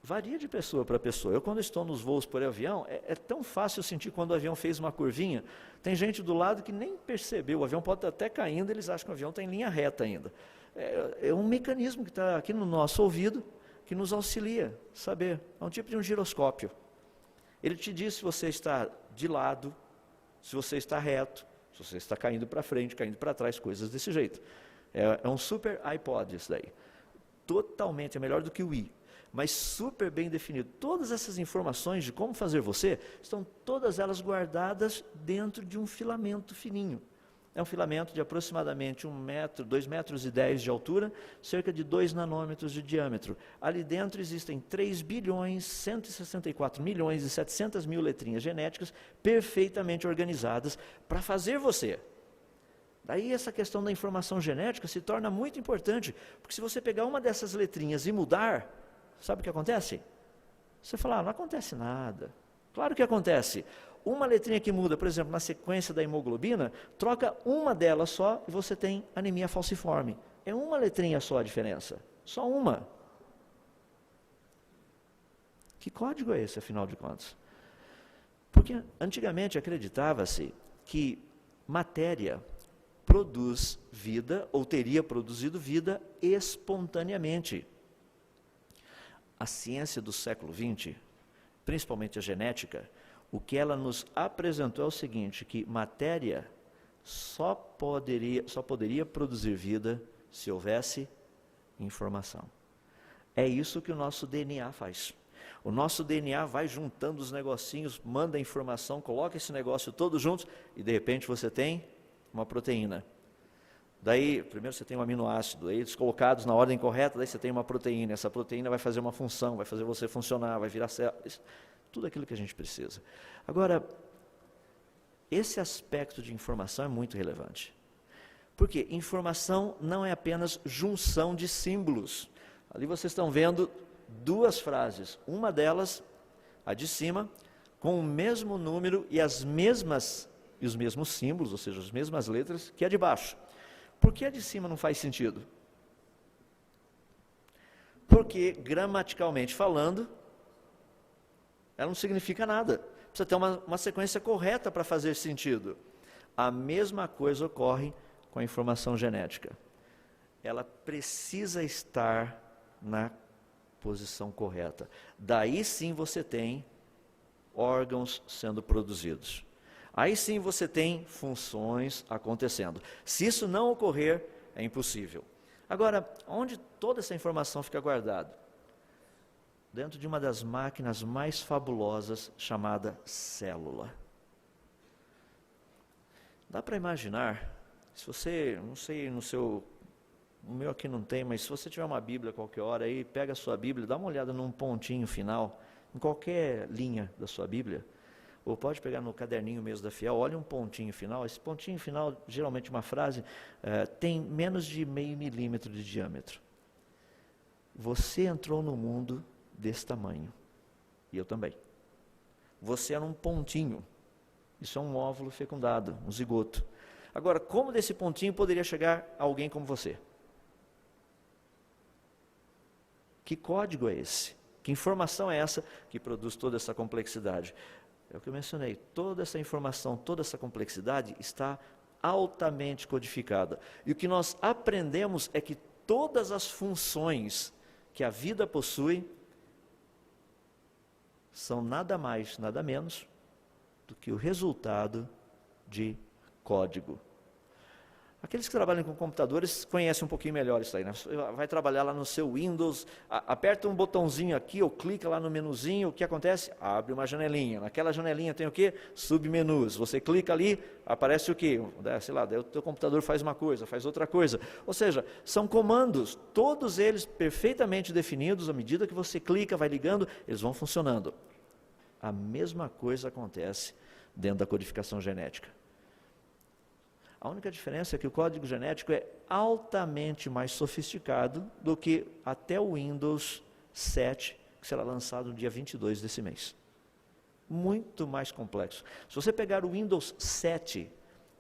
Varia de pessoa para pessoa. Eu, quando estou nos voos por avião, é tão fácil sentir quando o avião fez uma curvinha. Tem gente do lado que nem percebeu, o avião pode estar até caindo, eles acham que o avião está em linha reta ainda. É um mecanismo que está aqui no nosso ouvido, que nos auxilia a saber. É um tipo de um giroscópio. Ele te diz se você está de lado, se você está reto, se você está caindo para frente, caindo para trás, coisas desse jeito. É um super iPod isso daí. Totalmente, é melhor do que o i. Mas super bem definido. Todas essas informações de como fazer você, estão todas elas guardadas dentro de um filamento fininho. É um filamento de aproximadamente 1 metro, 2,10 metros de altura, cerca de 2 nanômetros de diâmetro. Ali dentro existem 3.164.700.000 letrinhas genéticas perfeitamente organizadas para fazer você. Daí essa questão da informação genética se torna muito importante, porque se você pegar uma dessas letrinhas e mudar, sabe o que acontece? Você fala, não acontece nada. Claro que acontece. Uma letrinha que muda, por exemplo, na sequência da hemoglobina, troca uma delas só e você tem anemia falciforme. É uma letrinha só a diferença. Só uma. Que código é esse, afinal de contas? Porque antigamente acreditava-se que matéria produz vida, ou teria produzido vida espontaneamente. A ciência do século XX, principalmente a genética, o que ela nos apresentou é o seguinte, que matéria só poderia produzir vida se houvesse informação. É isso que o nosso DNA faz. O nosso DNA vai juntando os negocinhos, manda a informação, coloca esse negócio todo junto e de repente você tem uma proteína. Daí, primeiro você tem um aminoácido, aí eles colocados na ordem correta, daí você tem uma proteína. Essa proteína vai fazer uma função, vai fazer você funcionar, vai virar célula, tudo aquilo que a gente precisa. Agora, esse aspecto de informação é muito relevante. Porque informação não é apenas junção de símbolos. Ali vocês estão vendo 2 frases. Uma delas, a de cima, com o mesmo número e os mesmos símbolos, ou seja, as mesmas letras, que a de baixo. Por que a de cima não faz sentido? Porque, gramaticalmente falando, ela não significa nada. Precisa ter uma sequência correta para fazer sentido. A mesma coisa ocorre com a informação genética. Ela precisa estar na posição correta. Daí sim você tem órgãos sendo produzidos. Aí sim você tem funções acontecendo. Se isso não ocorrer, é impossível. Agora, onde toda essa informação fica guardada? Dentro de uma das máquinas mais fabulosas, chamada célula. Dá para imaginar, se você, não sei, o meu aqui não tem, mas se você tiver uma Bíblia qualquer hora aí, pega a sua Bíblia, dá uma olhada num pontinho final, em qualquer linha da sua Bíblia, ou pode pegar no caderninho mesmo da Fiel, olha um pontinho final. Esse pontinho final, geralmente uma frase, tem menos de 0,5 milímetro de diâmetro. Você entrou no mundo desse tamanho, e eu também. Você era um pontinho, isso é um óvulo fecundado, um zigoto. Agora, como desse pontinho poderia chegar alguém como você? Que código é esse? Que informação é essa que produz toda essa complexidade? É o que eu mencionei, toda essa informação, toda essa complexidade está altamente codificada. E o que nós aprendemos é que todas as funções que a vida possui são nada mais, nada menos do que o resultado de código. Aqueles que trabalham com computadores conhecem um pouquinho melhor isso aí, né? Você vai trabalhar lá no seu Windows, aperta um botãozinho aqui, ou clica lá no menuzinho, o que acontece? Abre uma janelinha. Naquela janelinha tem o quê? Submenus. Você clica ali, aparece o quê? Sei lá, daí o teu computador faz uma coisa, faz outra coisa. Ou seja, são comandos, todos eles perfeitamente definidos, à medida que você clica, vai ligando, eles vão funcionando. A mesma coisa acontece dentro da codificação genética. A única diferença é que o código genético é altamente mais sofisticado do que até o Windows 7, que será lançado no dia 22 desse mês. Muito mais complexo. Se você pegar o Windows 7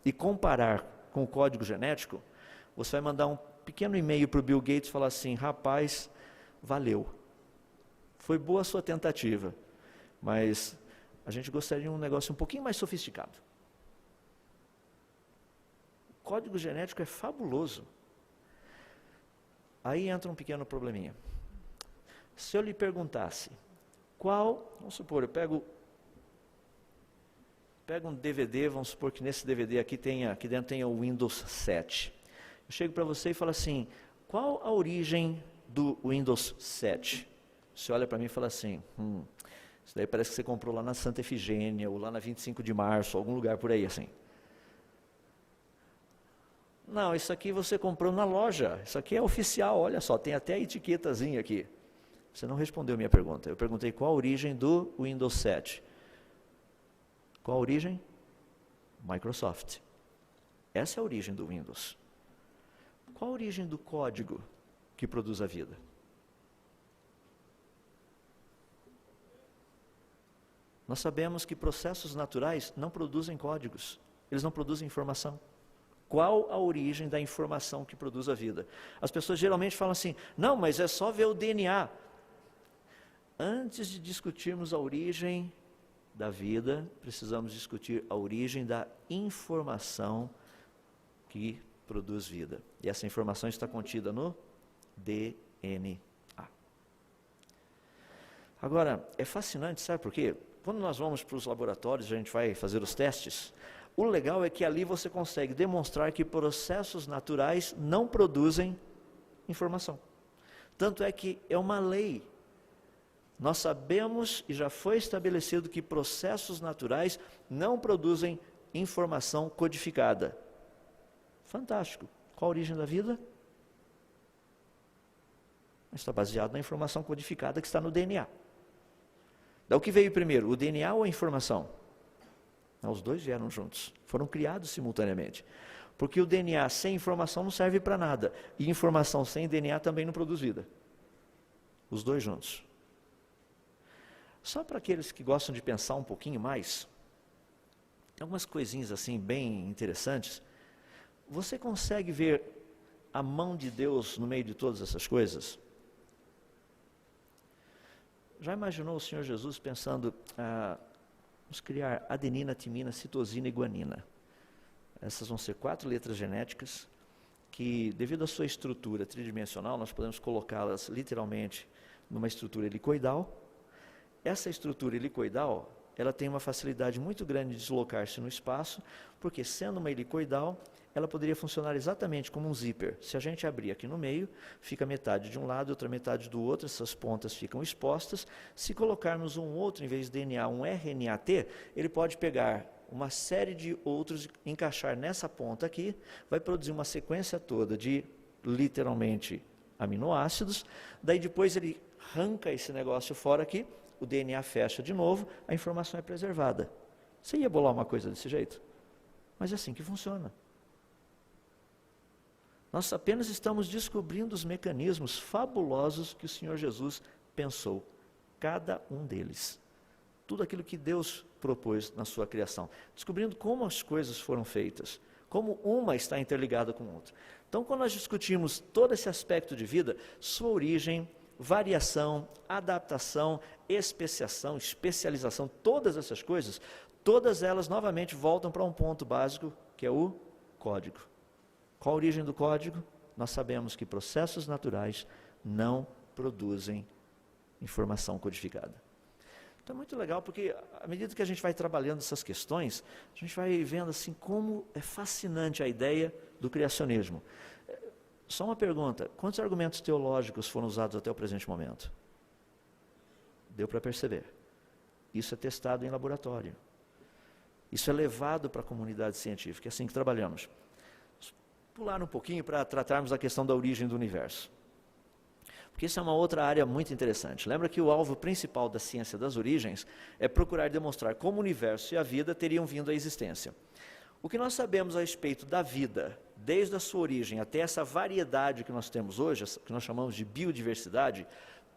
e comparar com o código genético, você vai mandar um pequeno e-mail para o Bill Gates e falar assim: rapaz, valeu. Foi boa a sua tentativa, mas a gente gostaria de um negócio um pouquinho mais sofisticado. O código genético é fabuloso. Aí entra um pequeno probleminha. Se eu lhe perguntasse, vamos supor, eu pego um DVD, vamos supor que nesse DVD aqui dentro tenha o Windows 7. Eu chego para você e falo assim: qual a origem do Windows 7? Você olha para mim e fala assim: isso daí parece que você comprou lá na Santa Efigênia, ou lá na 25 de março, algum lugar por aí assim. Não, isso aqui você comprou na loja, isso aqui é oficial, olha só, tem até a etiquetazinha aqui. Você não respondeu a minha pergunta. Eu perguntei qual a origem do Windows 7. Qual a origem? Microsoft. Essa é a origem do Windows. Qual a origem do código que produz a vida? Nós sabemos que processos naturais não produzem códigos, eles não produzem informação. Qual a origem da informação que produz a vida? As pessoas geralmente falam assim: não, mas é só ver o DNA. Antes de discutirmos a origem da vida, precisamos discutir a origem da informação que produz vida. E essa informação está contida no DNA. Agora, é fascinante, sabe por quê? Quando nós vamos para os laboratórios, a gente vai fazer os testes, o legal é que ali você consegue demonstrar que processos naturais não produzem informação. Tanto é que é uma lei. Nós sabemos e já foi estabelecido que processos naturais não produzem informação codificada. Fantástico. Qual a origem da vida? Está baseado na informação codificada que está no DNA. Da o que veio primeiro, o DNA ou a informação? Não, os dois vieram juntos, foram criados simultaneamente. Porque o DNA sem informação não serve para nada, e informação sem DNA também não produz vida. Os dois juntos. Só para aqueles que gostam de pensar um pouquinho mais, tem algumas coisinhas assim bem interessantes. Você consegue ver a mão de Deus no meio de todas essas coisas? Já imaginou o Senhor Jesus pensando, vamos criar adenina, timina, citosina e guanina. Essas vão ser 4 letras genéticas que, devido à sua estrutura tridimensional, nós podemos colocá-las literalmente numa estrutura helicoidal. Essa estrutura helicoidal, ela tem uma facilidade muito grande de deslocar-se no espaço, porque sendo uma helicoidal, ela poderia funcionar exatamente como um zíper. Se a gente abrir aqui no meio, fica metade de um lado, outra metade do outro, essas pontas ficam expostas. Se colocarmos um outro, em vez de DNA, um RNAT, ele pode pegar uma série de outros, encaixar nessa ponta aqui, vai produzir uma sequência toda de, literalmente, aminoácidos, daí depois ele arranca esse negócio fora aqui, o DNA fecha de novo, a informação é preservada. Você ia bolar uma coisa desse jeito? Mas é assim que funciona. Nós apenas estamos descobrindo os mecanismos fabulosos que o Senhor Jesus pensou, cada um deles. Tudo aquilo que Deus propôs na sua criação. Descobrindo como as coisas foram feitas, como uma está interligada com a outra. Então, quando nós discutimos todo esse aspecto de vida, sua origem, variação, adaptação, especiação, especialização, todas essas coisas, todas elas novamente voltam para um ponto básico, que é o código. Qual a origem do código? Nós sabemos que processos naturais não produzem informação codificada. Então é muito legal, porque à medida que a gente vai trabalhando essas questões, a gente vai vendo assim como é fascinante a ideia do criacionismo. Só uma pergunta, quantos argumentos teológicos foram usados até o presente momento? Deu para perceber. Isso é testado em laboratório. Isso é levado para a comunidade científica, é assim que trabalhamos. Vamos pular um pouquinho para tratarmos a questão da origem do universo. Porque isso é uma outra área muito interessante. Lembra que o alvo principal da ciência das origens é procurar demonstrar como o universo e a vida teriam vindo à existência. O que nós sabemos a respeito da vida, desde a sua origem até essa variedade que nós temos hoje, que nós chamamos de biodiversidade,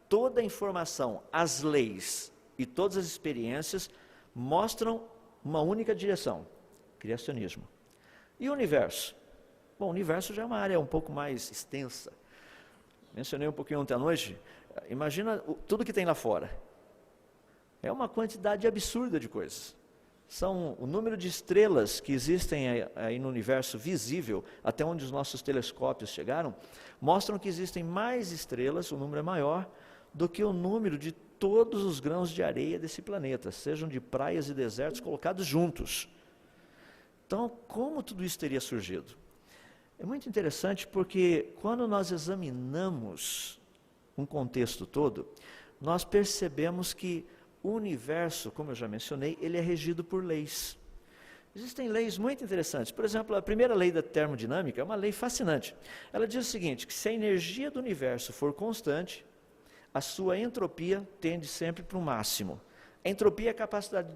toda a informação, as leis e todas as experiências mostram uma única direção: criacionismo. E o universo? Bom, o universo já é uma área um pouco mais extensa. Mencionei um pouquinho ontem à noite, imagina tudo que tem lá fora. É uma quantidade absurda de coisas. São o número de estrelas que existem aí no universo visível, até onde os nossos telescópios chegaram, mostram que existem mais estrelas, o número é maior, do que o número de todos os grãos de areia desse planeta, sejam de praias e desertos colocados juntos. Então, como tudo isso teria surgido? É muito interessante porque quando nós examinamos um contexto todo, nós percebemos que o universo, como eu já mencionei, ele é regido por leis. Existem leis muito interessantes. Por exemplo, a primeira lei da termodinâmica é uma lei fascinante. Ela diz o seguinte, que se a energia do universo for constante, a sua entropia tende sempre para o máximo. A entropia é a capacidade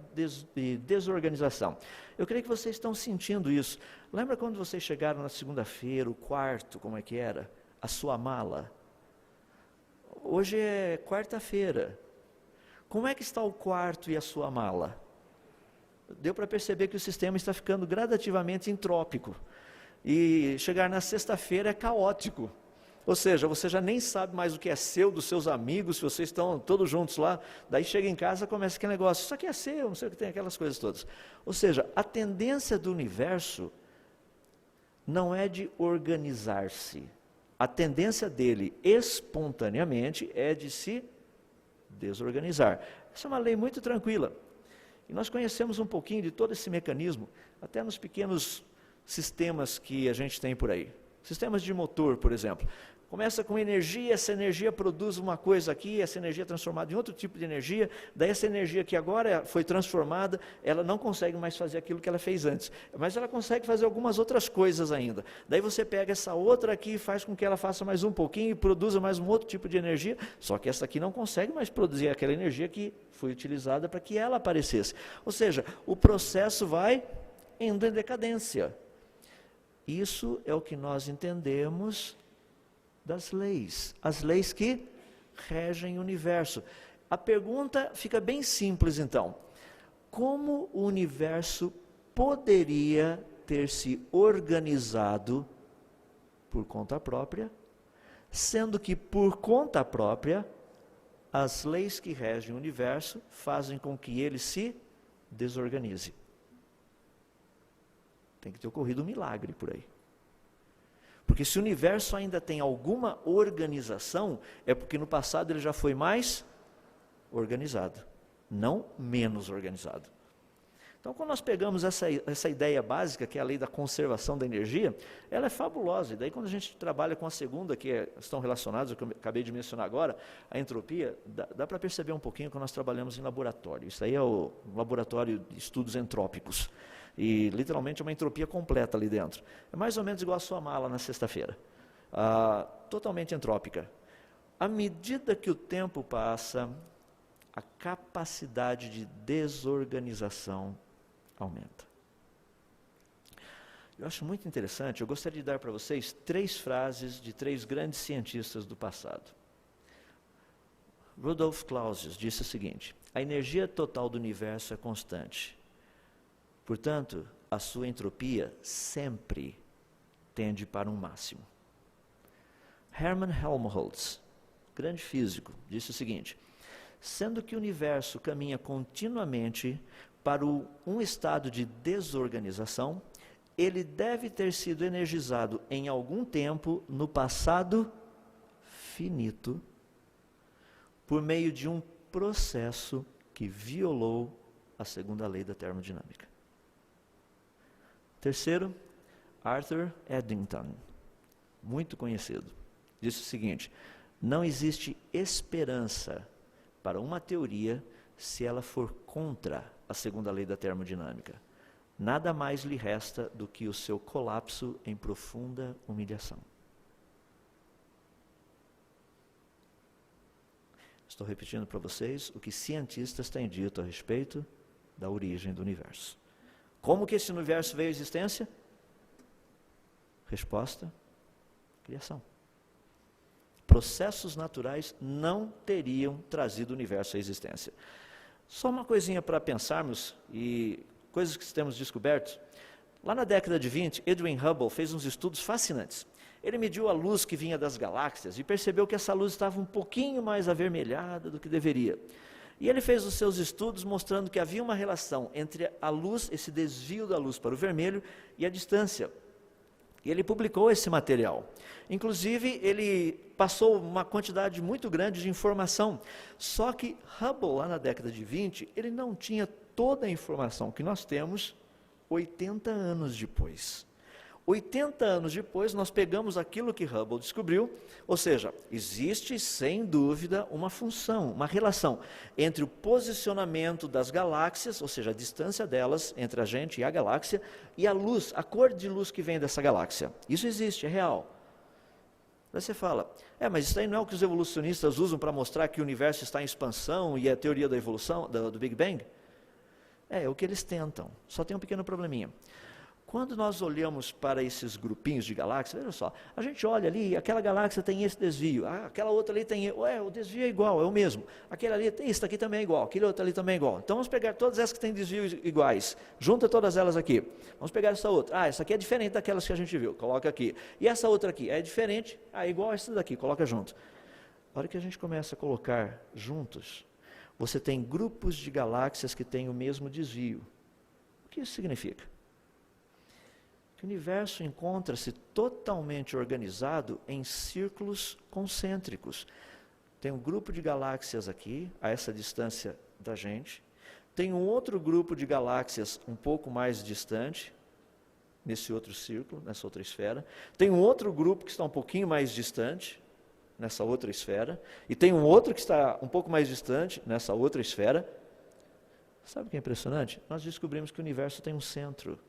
de desorganização. Eu creio que vocês estão sentindo isso. Lembra quando vocês chegaram na segunda-feira, o quarto, como é que era? A sua mala. Hoje é quarta-feira. Como é que está o quarto e a sua mala? Deu para perceber que o sistema está ficando gradativamente entrópico. E chegar na sexta-feira é caótico. Ou seja, você já nem sabe mais o que é seu, dos seus amigos, se vocês estão todos juntos lá, daí chega em casa, começa aquele negócio, isso aqui é seu, não sei o que tem, aquelas coisas todas. Ou seja, a tendência do universo não é de organizar-se, a tendência dele espontaneamente é de se desorganizar. Essa é uma lei muito tranquila, e nós conhecemos um pouquinho de todo esse mecanismo, até nos pequenos sistemas que a gente tem por aí. Sistemas de motor, por exemplo. Começa com energia, essa energia produz uma coisa aqui, essa energia é transformada em outro tipo de energia, daí essa energia que agora foi transformada, ela não consegue mais fazer aquilo que ela fez antes, mas ela consegue fazer algumas outras coisas ainda. Daí você pega essa outra aqui e faz com que ela faça mais um pouquinho e produza mais um outro tipo de energia, só que essa aqui não consegue mais produzir aquela energia que foi utilizada para que ela aparecesse. Ou seja, o processo vai indo em decadência. Isso é o que nós entendemos das leis, as leis que regem o universo. A pergunta fica bem simples então: como o universo poderia ter se organizado por conta própria, sendo que por conta própria, as leis que regem o universo fazem com que ele se desorganize? Tem que ter ocorrido um milagre por aí. Porque se o universo ainda tem alguma organização, é porque no passado ele já foi mais organizado, não menos organizado. Então, quando nós pegamos essa ideia básica, que é a lei da conservação da energia, ela é fabulosa. E daí, quando a gente trabalha com a segunda, que estão relacionadas, que eu acabei de mencionar agora, a entropia, dá para perceber um pouquinho quando nós trabalhamos em laboratório. Isso aí é o laboratório de estudos entrópicos. E literalmente é uma entropia completa ali dentro. É mais ou menos igual a sua mala na sexta-feira. Totalmente entrópica. À medida que o tempo passa, a capacidade de desorganização aumenta. Eu acho muito interessante, eu gostaria de dar para vocês 3 frases de 3 grandes cientistas do passado. Rudolf Clausius disse o seguinte: a energia total do universo é constante. Portanto, a sua entropia sempre tende para um máximo. Hermann Helmholtz, grande físico, disse o seguinte: sendo que o universo caminha continuamente para um estado de desorganização, ele deve ter sido energizado em algum tempo no passado finito, por meio de um processo que que violou a segunda lei da termodinâmica. Terceiro, Arthur Eddington, muito conhecido, disse o seguinte: não existe esperança para uma teoria se ela for contra a segunda lei da termodinâmica. Nada mais lhe resta do que o seu colapso em profunda humilhação. Estou repetindo para vocês o que cientistas têm dito a respeito da origem do universo. Como que esse universo veio à existência? Resposta: criação. Processos naturais não teriam trazido o universo à existência. Só uma coisinha para pensarmos e coisas que temos descoberto. Lá na década de 20, Edwin Hubble fez uns estudos fascinantes. Ele mediu a luz que vinha das galáxias e percebeu que essa luz estava um pouquinho mais avermelhada do que deveria. E ele fez os seus estudos mostrando que havia uma relação entre a luz, esse desvio da luz para o vermelho, e a distância. E ele publicou esse material. Inclusive, ele passou uma quantidade muito grande de informação. Só que Hubble, lá na década de 20, ele não tinha toda a informação que nós temos 80 anos depois. 80 anos depois, nós pegamos aquilo que Hubble descobriu, ou seja, existe sem dúvida uma função, uma relação entre o posicionamento das galáxias, ou seja, a distância delas entre a gente e a galáxia, e a luz, a cor de luz que vem dessa galáxia. Isso existe, é real. Aí você fala, mas isso aí não é o que os evolucionistas usam para mostrar que o universo está em expansão e é a teoria da evolução, do Big Bang? É o que eles tentam, só tem um pequeno probleminha. Quando nós olhamos para esses grupinhos de galáxias, veja só, a gente olha ali, aquela galáxia tem esse desvio, aquela outra ali tem, o desvio é igual, é o mesmo, aquele ali tem isso aqui também é igual, aquele outro ali também é igual. Então vamos pegar todas essas que têm desvios iguais, junta todas elas aqui. Vamos pegar essa outra, essa aqui é diferente daquelas que a gente viu, coloca aqui. E essa outra aqui, é diferente, é igual a essa daqui, coloca junto. A hora que a gente começa a colocar juntos, você tem grupos de galáxias que têm o mesmo desvio. O que isso significa? Que o universo encontra-se totalmente organizado em círculos concêntricos. Tem um grupo de galáxias aqui, a essa distância da gente. Tem um outro grupo de galáxias um pouco mais distante, nesse outro círculo, nessa outra esfera. Tem um outro grupo que está um pouquinho mais distante, nessa outra esfera. E tem um outro que está um pouco mais distante, nessa outra esfera. Sabe o que é impressionante? Nós descobrimos que o universo tem um centro.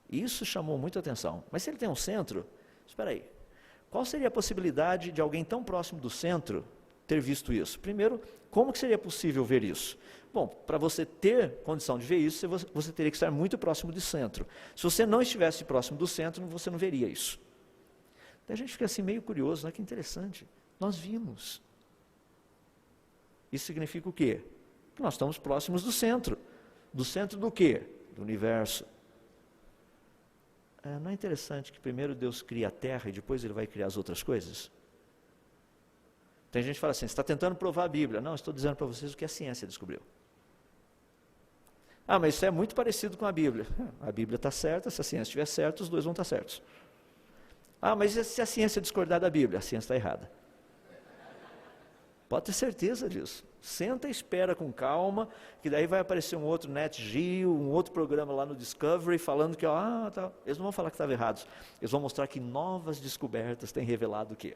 Isso chamou muita atenção. Mas se ele tem um centro, espera aí, qual seria a possibilidade de alguém tão próximo do centro ter visto isso? Primeiro, como que seria possível ver isso? Bom, para você ter condição de ver isso, você teria que estar muito próximo do centro. Se você não estivesse próximo do centro, você não veria isso. Então a gente fica assim meio curioso, né? Que interessante. Nós vimos. Isso significa o quê? Que nós estamos próximos do centro. Do centro do quê? Do universo. Não é interessante que primeiro Deus cria a terra e depois Ele vai criar as outras coisas? Tem gente que fala assim, você está tentando provar a Bíblia. Não, estou dizendo para vocês o que a ciência descobriu. Mas isso é muito parecido com a Bíblia. A Bíblia está certa, se a ciência estiver certa, os dois vão estar certos. Mas e se a ciência discordar da Bíblia? A ciência está errada. Pode ter certeza disso. Senta e espera com calma, que daí vai aparecer um outro Nat Geo, um outro programa lá no Discovery, falando que, tá. Eles não vão falar que estavam errados. Eles vão mostrar que novas descobertas têm revelado o quê?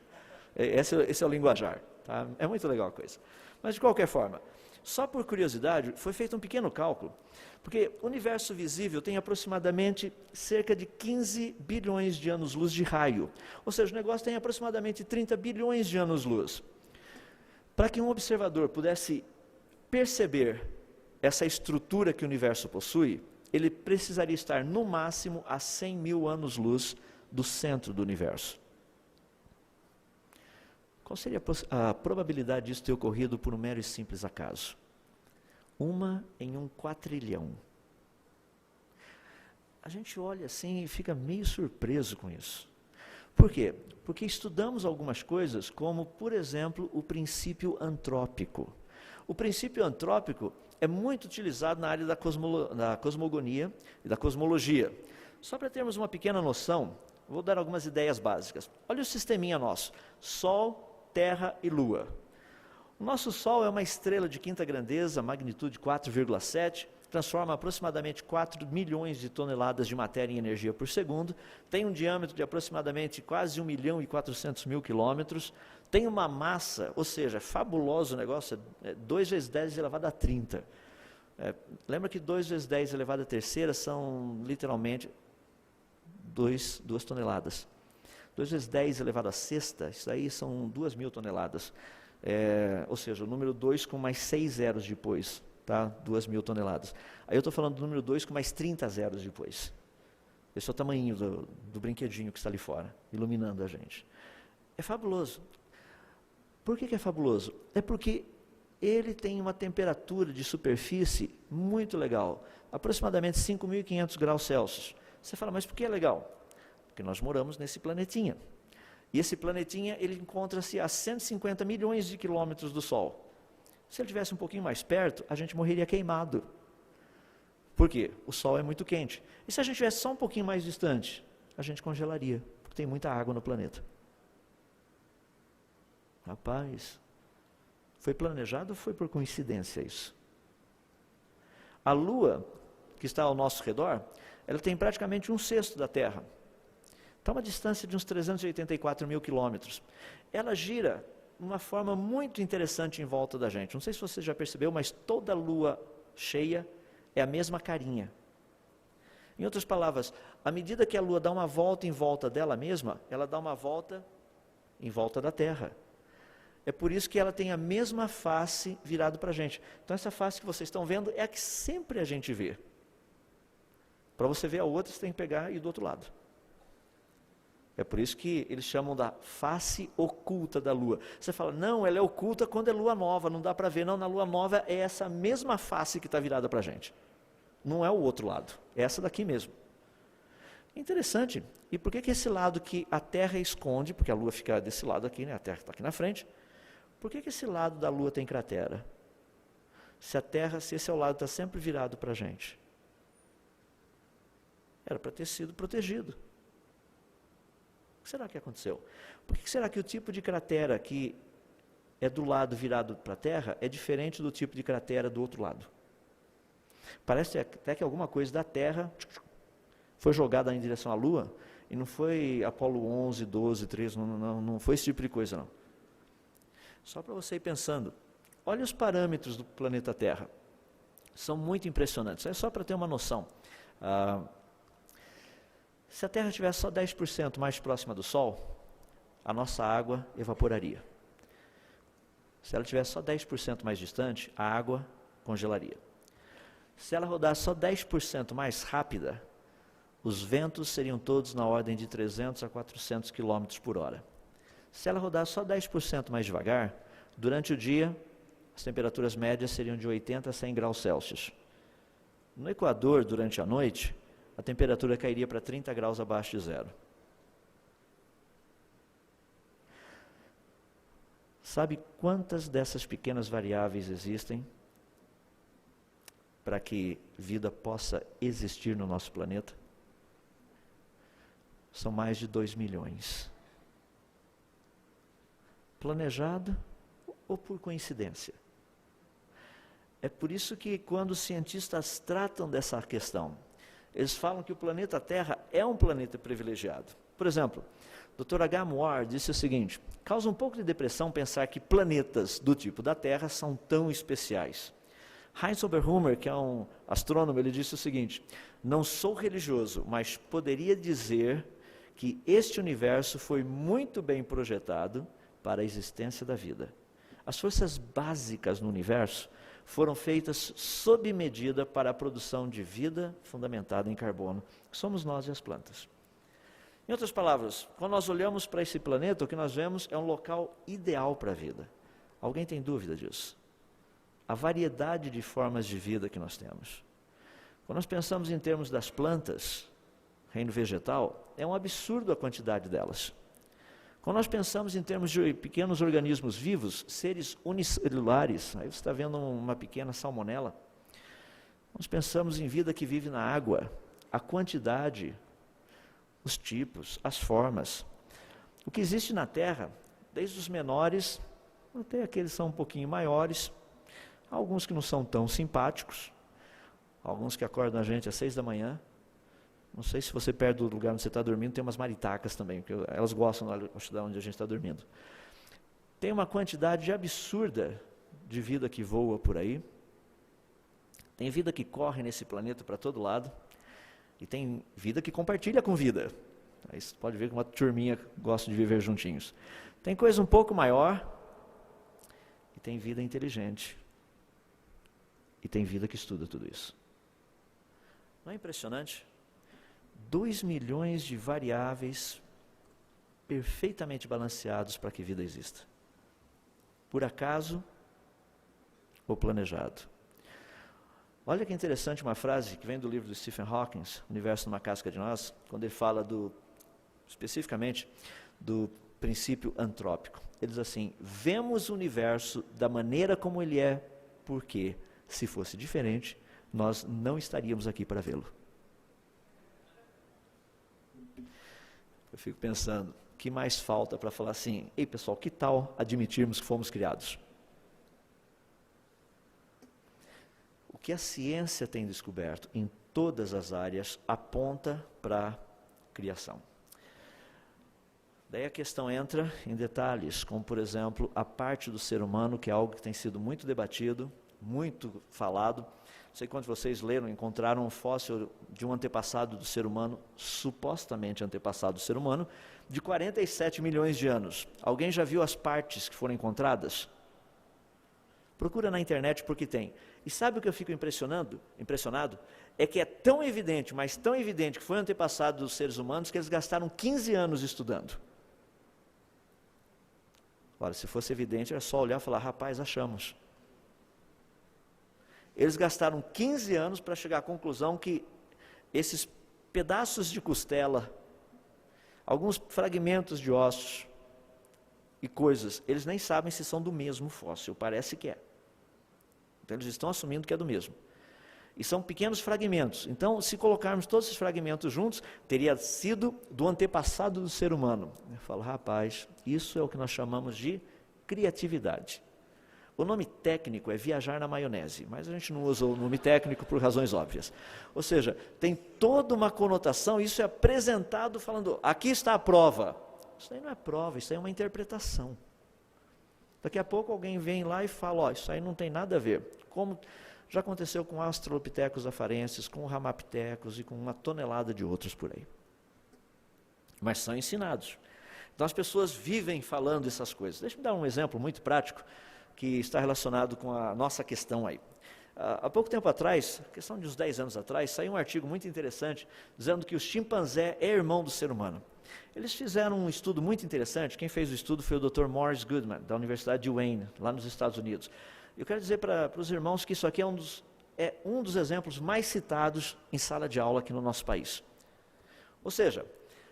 Esse é o linguajar. Tá? É muito legal a coisa. Mas, de qualquer forma, só por curiosidade, foi feito um pequeno cálculo, porque o universo visível tem aproximadamente cerca de 15 bilhões de anos-luz de raio. Ou seja, o negócio tem aproximadamente 30 bilhões de anos-luz. Para que um observador pudesse perceber essa estrutura que o universo possui, ele precisaria estar no máximo a 100 mil anos-luz do centro do universo. Qual seria a probabilidade disso ter ocorrido por um mero e simples acaso? 1 em 1 quatrilhão. A gente olha assim e fica meio surpreso com isso. Por quê? Porque estudamos algumas coisas como, por exemplo, o princípio antrópico. O princípio antrópico é muito utilizado na área da cosmogonia e da cosmologia. Só para termos uma pequena noção, vou dar algumas ideias básicas. Olha o sisteminha nosso, Sol, Terra e Lua. O nosso Sol é uma estrela de quinta grandeza, magnitude 4,7, transforma aproximadamente 4 milhões de toneladas de matéria em energia por segundo, tem um diâmetro de aproximadamente quase 1.400.000 quilômetros, tem uma massa, ou seja, fabuloso o negócio, 2 vezes 10 elevado a 30. Lembra que 2 vezes 10 elevado a terceira são literalmente 2 toneladas. 2 vezes 10 elevado a sexta, isso aí são 2.000 toneladas. Ou seja, o número 2 com mais 6 zeros depois, tá? 2.000 toneladas. Aí eu estou falando do número 2 com mais 30 zeros depois. Esse é o tamanho do brinquedinho que está ali fora, iluminando a gente. É fabuloso. Por que é fabuloso? É porque ele tem uma temperatura de superfície muito legal, aproximadamente 5.500 graus Celsius. Você fala, mas por que é legal? Porque nós moramos nesse planetinha. E esse planetinha, ele encontra-se a 150 milhões de quilômetros do Sol. Se ele estivesse um pouquinho mais perto, a gente morreria queimado. Por quê? O Sol é muito quente. E se a gente estivesse só um pouquinho mais distante, a gente congelaria, porque tem muita água no planeta. Rapaz, foi planejado ou foi por coincidência isso? A Lua, que está ao nosso redor, ela tem praticamente 1/6 da Terra. Está a uma distância de uns 384.000 quilômetros. Ela gira de uma forma muito interessante em volta da gente. Não sei se você já percebeu, mas toda lua cheia é a mesma carinha. Em outras palavras, à medida que a Lua dá uma volta em volta dela mesma, ela dá uma volta em volta da Terra. É por isso que ela tem a mesma face virada para a gente. Então essa face que vocês estão vendo é a que sempre a gente vê. Para você ver a outra, você tem que pegar e ir do outro lado. É por isso que eles chamam da face oculta da Lua. Você fala, não, ela é oculta quando é Lua nova, não dá para ver. Não, na Lua nova é essa mesma face que está virada para a gente. Não é o outro lado, é essa daqui mesmo. Interessante. E por que esse lado que a Terra esconde, porque a Lua fica desse lado aqui, né? A Terra está aqui na frente. Por que esse lado da Lua tem cratera? Se esse é o lado que está sempre virado para a gente. Era para ter sido protegido. O que será que aconteceu? Por que será que o tipo de cratera que é do lado virado para a Terra é diferente do tipo de cratera do outro lado? Parece até que alguma coisa da Terra foi jogada em direção à Lua, e não foi Apolo 11, 12, 13, não foi esse tipo de coisa não. Só para você ir pensando, olha os parâmetros do planeta Terra, são muito impressionantes, é só para ter uma noção. Se a Terra estivesse só 10% mais próxima do Sol, a nossa água evaporaria. Se ela estivesse só 10% mais distante, a água congelaria. Se ela rodasse só 10% mais rápida, os ventos seriam todos na ordem de 300 a 400 km por hora. Se ela rodasse só 10% mais devagar, durante o dia, as temperaturas médias seriam de 80 a 100 graus Celsius. No Equador, durante a noite, a temperatura cairia para 30 graus abaixo de zero. Sabe quantas dessas pequenas variáveis existem para que vida possa existir no nosso planeta? São mais de 2 milhões. Planejado ou por coincidência? É por isso que quando os cientistas tratam dessa questão, eles falam que o planeta Terra é um planeta privilegiado. Por exemplo, o Dr. H. Moore disse o seguinte: causa um pouco de depressão pensar que planetas do tipo da Terra são tão especiais. Heinz Oberhummer, que é um astrônomo, ele disse o seguinte: não sou religioso, mas poderia dizer que este universo foi muito bem projetado para a existência da vida. As forças básicas no universo foram feitas sob medida para a produção de vida fundamentada em carbono, que somos nós e as plantas. Em outras palavras, quando nós olhamos para esse planeta, o que nós vemos é um local ideal para a vida. Alguém tem dúvida disso? A variedade de formas de vida que nós temos. Quando nós pensamos em termos das plantas, reino vegetal, é um absurdo a quantidade delas. Quando nós pensamos em termos de pequenos organismos vivos, seres unicelulares, aí você está vendo uma pequena salmonela. Nós pensamos em vida que vive na água, a quantidade, os tipos, as formas. O que existe na Terra, desde os menores Até aqueles são um pouquinho maiores, alguns que não são tão simpáticos, alguns que acordam a gente às 6 da manhã. Não sei se você perto do lugar onde você está dormindo, tem umas maritacas também, porque elas gostam de onde a gente está dormindo. Tem uma quantidade absurda de vida que voa por aí. Tem vida que corre nesse planeta para todo lado. E tem vida que compartilha com vida. Aí você pode ver que uma turminha gosta de viver juntinhos. Tem coisa um pouco maior. E tem vida inteligente. E tem vida que estuda tudo isso. Não é impressionante? 2 milhões de variáveis perfeitamente balanceados para que vida exista. Por acaso ou planejado. Olha que interessante uma frase que vem do livro do Stephen Hawking, Universo numa Casca de Nós, quando ele fala especificamente do princípio antrópico. Ele diz assim: vemos o universo da maneira como ele é, porque, se fosse diferente, nós não estaríamos aqui para vê-lo. Eu fico pensando, o que mais falta para falar assim: ei pessoal, que tal admitirmos que fomos criados? O que a ciência tem descoberto em todas as áreas aponta para a criação. Daí a questão entra em detalhes, como por exemplo, a parte do ser humano, que é algo que tem sido muito debatido, muito falado. Não sei quantos de vocês leram, encontraram um fóssil de um antepassado do ser humano, supostamente antepassado do ser humano, de 47 milhões de anos. Alguém já viu as partes que foram encontradas? Procura na internet porque tem. E sabe o que eu fico impressionado? É que é tão evidente, mas tão evidente que foi antepassado dos seres humanos, que eles gastaram 15 anos estudando. Ora, se fosse evidente, era só olhar e falar: rapaz, achamos. Eles gastaram 15 anos para chegar à conclusão que esses pedaços de costela, alguns fragmentos de ossos e coisas, eles nem sabem se são do mesmo fóssil, parece que é. Então eles estão assumindo que é do mesmo. E são pequenos fragmentos. Então, se colocarmos todos esses fragmentos juntos, teria sido do antepassado do ser humano. Eu falo: rapaz, isso é o que nós chamamos de criatividade. O nome técnico é viajar na maionese, mas a gente não usa o nome técnico por razões óbvias. Ou seja, tem toda uma conotação, isso é apresentado falando: aqui está a prova. Isso aí não é prova, isso aí é uma interpretação. Daqui a pouco alguém vem lá e fala: ó, isso aí não tem nada a ver. Como já aconteceu com Australopithecus afarensis, com Ramapithecus e com uma tonelada de outros por aí. Mas são ensinados. Então as pessoas vivem falando essas coisas. Deixa eu dar um exemplo muito prático, que está relacionado com a nossa questão aí. Há pouco tempo atrás, questão de uns 10 anos atrás, saiu um artigo muito interessante, dizendo que o chimpanzé é irmão do ser humano. Eles fizeram um estudo muito interessante. Quem fez o estudo foi o Dr. Morris Goodman, da Universidade de Wayne, lá nos Estados Unidos. Eu quero dizer para os irmãos que isso aqui é um dos exemplos mais citados em sala de aula aqui no nosso país. Ou seja,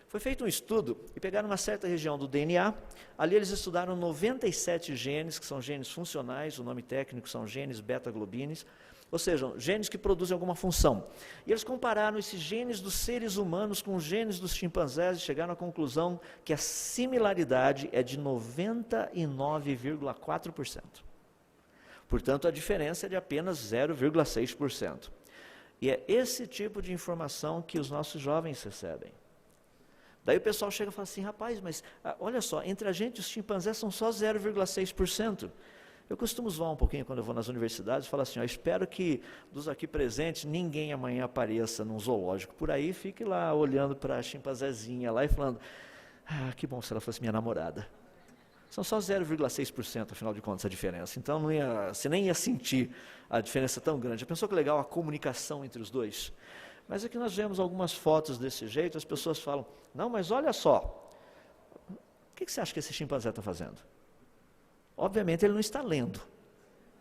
foi feito um estudo e pegaram uma certa região do DNA, ali eles estudaram 97 genes, que são genes funcionais, o nome técnico são genes beta-globines, ou seja, genes que produzem alguma função. E eles compararam esses genes dos seres humanos com os genes dos chimpanzés e chegaram à conclusão que a similaridade é de 99,4%. Portanto, a diferença é de apenas 0,6%. E é esse tipo de informação que os nossos jovens recebem. Daí o pessoal chega e fala assim: rapaz, mas olha só, entre a gente e os chimpanzés são só 0,6%. Eu costumo zoar um pouquinho quando eu vou nas universidades e falo assim: espero que dos aqui presentes ninguém amanhã apareça num zoológico por aí, fique lá olhando para a chimpanzézinha lá e falando: que bom se ela fosse minha namorada. São só 0,6%, afinal de contas, a diferença. Então você nem ia sentir a diferença tão grande. Já pensou que legal a comunicação entre os dois? Mas aqui nós vemos algumas fotos desse jeito, as pessoas falam: não, mas olha só, o que você acha que esse chimpanzé está fazendo? Obviamente ele não está lendo.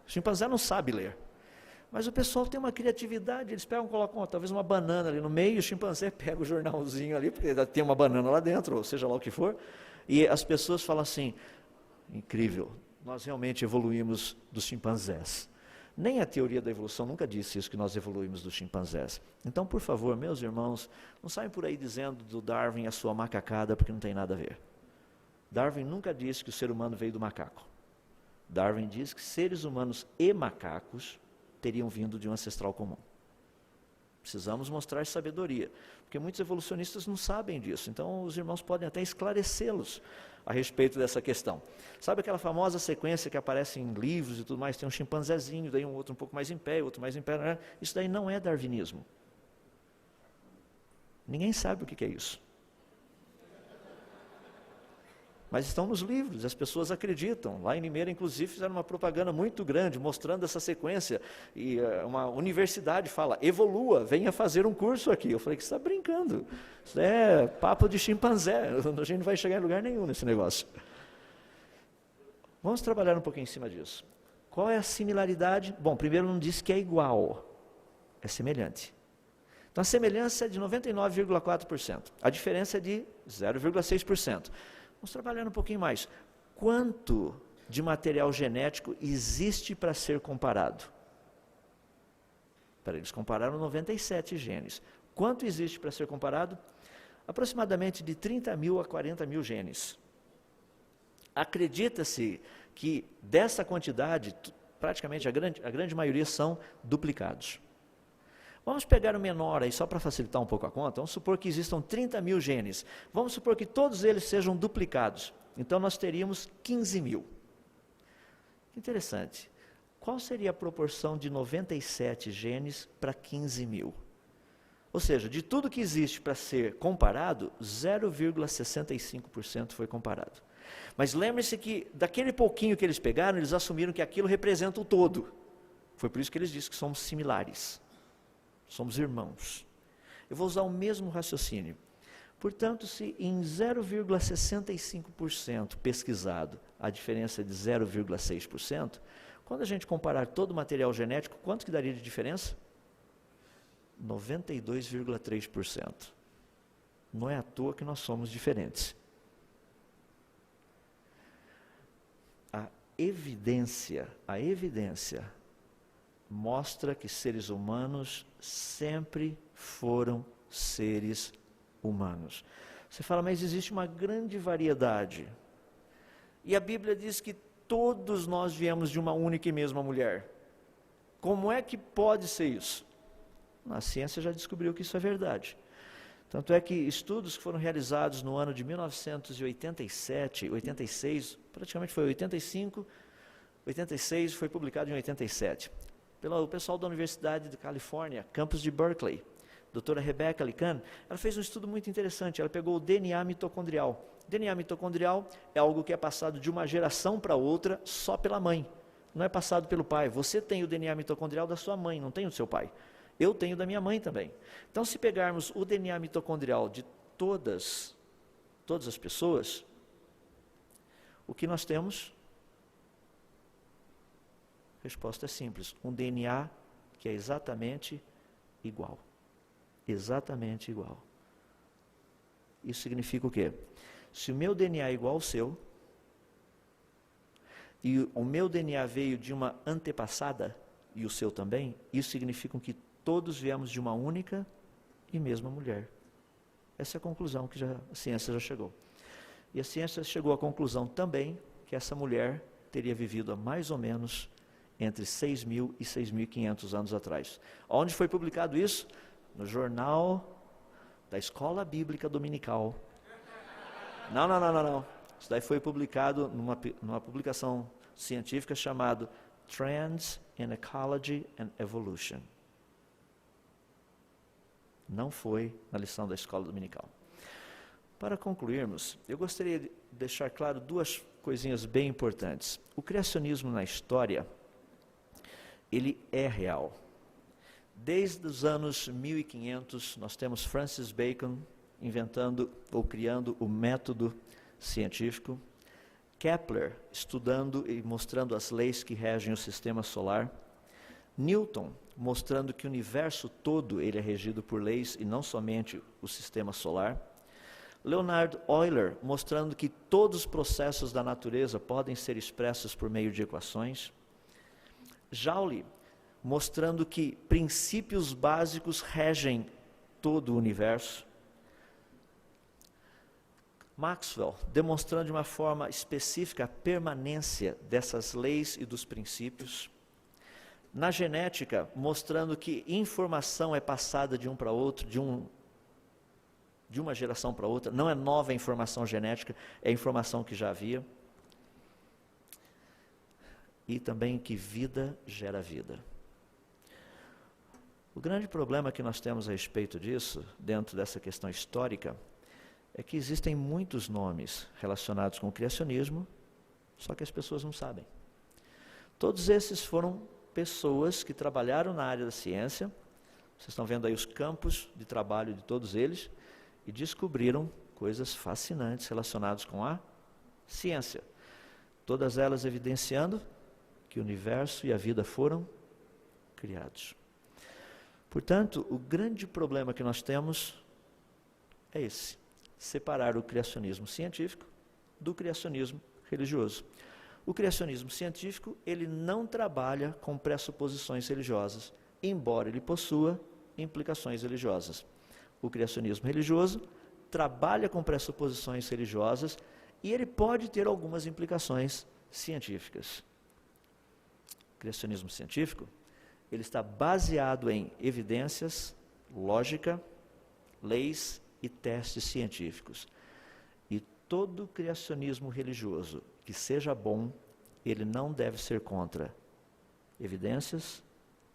O chimpanzé não sabe ler. Mas o pessoal tem uma criatividade, eles pegam, colocam talvez uma banana ali no meio, e o chimpanzé pega o jornalzinho ali, porque tem uma banana lá dentro, ou seja lá o que for, e as pessoas falam assim: incrível, nós realmente evoluímos dos chimpanzés. Nem a teoria da evolução nunca disse isso, que nós evoluímos dos chimpanzés. Então, por favor, meus irmãos, não saiam por aí dizendo do Darwin a sua macacada, porque não tem nada a ver. Darwin nunca disse que o ser humano veio do macaco. Darwin diz que seres humanos e macacos teriam vindo de um ancestral comum. Precisamos mostrar sabedoria, porque muitos evolucionistas não sabem disso, então os irmãos podem até esclarecê-los a respeito dessa questão. Sabe aquela famosa sequência que aparece em livros e tudo mais, tem um chimpanzezinho, daí um outro um pouco mais em pé, outro mais em pé, né? Isso daí não é darwinismo. Ninguém sabe o que é isso. Mas estão nos livros, as pessoas acreditam. Lá em Limeira, inclusive, fizeram uma propaganda muito grande, mostrando essa sequência. E uma universidade fala, evolua, venha fazer um curso aqui. Eu falei, que você está brincando. Isso é papo de chimpanzé, a gente não vai chegar em lugar nenhum nesse negócio. Vamos trabalhar um pouquinho em cima disso. Qual é a similaridade? Bom, primeiro não disse que é igual, é semelhante. Então a semelhança é de 99,4%. A diferença é de 0,6%. Vamos trabalhar um pouquinho mais. Quanto de material genético existe para ser comparado? Para eles compararam 97 genes. Quanto existe para ser comparado? Aproximadamente de 30 mil a 40 mil genes. Acredita-se que dessa quantidade, praticamente a grande maioria são duplicados. Vamos pegar o menor aí, só para facilitar um pouco a conta, vamos supor que existam 30 mil genes. Vamos supor que todos eles sejam duplicados. Então nós teríamos 15 mil. Interessante. Qual seria a proporção de 97 genes para 15 mil? Ou seja, de tudo que existe para ser comparado, 0,65% foi comparado. Mas lembre-se que daquele pouquinho que eles pegaram, eles assumiram que aquilo representa o todo. Foi por isso que eles disseram que somos similares. Somos irmãos. Eu vou usar o mesmo raciocínio. Portanto, se em 0,65% pesquisado a diferença é de 0,6%, quando a gente comparar todo o material genético, quanto que daria de diferença? 92,3%. Não é à toa que nós somos diferentes. A evidência mostra que seres humanos sempre foram seres humanos. Você fala, mas existe uma grande variedade. E a Bíblia diz que todos nós viemos de uma única e mesma mulher. Como é que pode ser isso? A ciência já descobriu que isso é verdade. Tanto é que estudos que foram realizados no ano de 1987, 86, praticamente foi 85, 86 foi publicado em 87. Pelo pessoal da Universidade da Califórnia, campus de Berkeley, doutora Rebecca Lican, ela fez um estudo muito interessante, ela pegou o DNA mitocondrial. DNA mitocondrial é algo que é passado de uma geração para outra só pela mãe, não é passado pelo pai. Você tem o DNA mitocondrial da sua mãe, não tem o do seu pai. Eu tenho da minha mãe também. Então, se pegarmos o DNA mitocondrial de todas as pessoas, o que nós temos? A resposta é simples, um DNA que é exatamente igual. Exatamente igual. Isso significa o quê? Se o meu DNA é igual ao seu, e o meu DNA veio de uma antepassada, e o seu também, isso significa que todos viemos de uma única e mesma mulher. Essa é a conclusão que a ciência já chegou. E a ciência chegou à conclusão também que essa mulher teria vivido há mais ou menos entre 6.000 e 6.500 anos atrás. Onde foi publicado isso? No jornal da Escola Bíblica Dominical. Não. Isso daí foi publicado numa publicação científica chamada Trends in Ecology and Evolution. Não foi na lição da Escola Dominical. Para concluirmos, eu gostaria de deixar claro duas coisinhas bem importantes. O criacionismo na história, ele é real. Desde os anos 1500, nós temos Francis Bacon inventando ou criando o método científico, Kepler estudando e mostrando as leis que regem o sistema solar, Newton mostrando que o universo todo ele é regido por leis e não somente o sistema solar, Leonhard Euler mostrando que todos os processos da natureza podem ser expressos por meio de equações, Joule mostrando que princípios básicos regem todo o universo, Maxwell, demonstrando de uma forma específica a permanência dessas leis e dos princípios. Na genética, mostrando que informação é passada de um para outro, de uma geração para outra, não é nova informação genética, é informação que já havia. E também que vida gera vida. O grande problema que nós temos a respeito disso, dentro dessa questão histórica, é que existem muitos nomes relacionados com o criacionismo, só que as pessoas não sabem. Todos esses foram pessoas que trabalharam na área da ciência, vocês estão vendo aí os campos de trabalho de todos eles, e descobriram coisas fascinantes relacionadas com a ciência. Todas elas evidenciando que o universo e a vida foram criados. Portanto, o grande problema que nós temos é esse: separar o criacionismo científico do criacionismo religioso. O criacionismo científico, ele não trabalha com pressuposições religiosas, embora ele possua implicações religiosas. O criacionismo religioso trabalha com pressuposições religiosas e ele pode ter algumas implicações científicas. O criacionismo científico, ele está baseado em evidências, lógica, leis e testes científicos. E todo criacionismo religioso que seja bom, ele não deve ser contra evidências,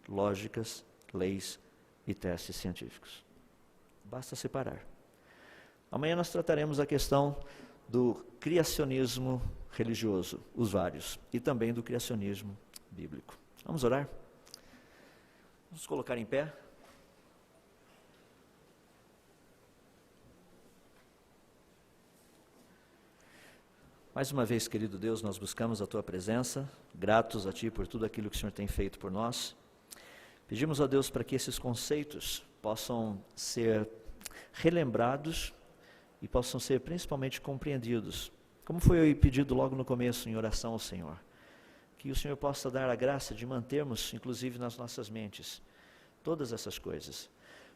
lógicas, leis e testes científicos. Basta separar. Amanhã nós trataremos a questão do criacionismo religioso, os vários, e também do criacionismo bíblico. Vamos orar? Vamos colocar em pé. Mais uma vez, querido Deus, nós buscamos a Tua presença, gratos a Ti por tudo aquilo que o Senhor tem feito por nós. Pedimos a Deus para que esses conceitos possam ser relembrados e possam ser principalmente compreendidos, como foi pedido logo no começo em oração ao Senhor. Que o Senhor possa dar a graça de mantermos, inclusive nas nossas mentes, todas essas coisas,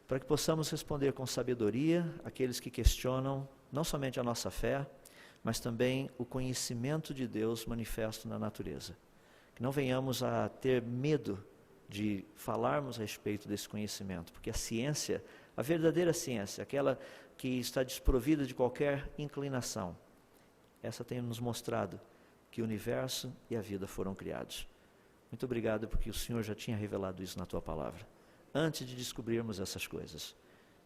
para que possamos responder com sabedoria àqueles que questionam não somente a nossa fé, mas também o conhecimento de Deus manifesto na natureza. Que não venhamos a ter medo de falarmos a respeito desse conhecimento, porque a ciência, a verdadeira ciência, aquela que está desprovida de qualquer inclinação, essa tem nos mostrado que o universo e a vida foram criados. Muito obrigado, porque o Senhor já tinha revelado isso na Tua palavra, antes de descobrirmos essas coisas.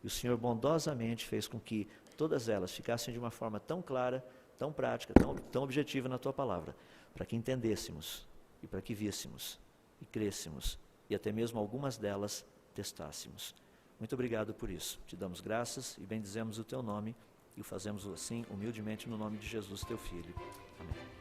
E o Senhor bondosamente fez com que todas elas ficassem de uma forma tão clara, tão prática, tão objetiva na Tua palavra, para que entendêssemos, e para que víssemos, e crêssemos, e até mesmo algumas delas testássemos. Muito obrigado por isso. Te damos graças e bendizemos o Teu nome, e o fazemos assim humildemente no nome de Jesus, Teu Filho. Amém.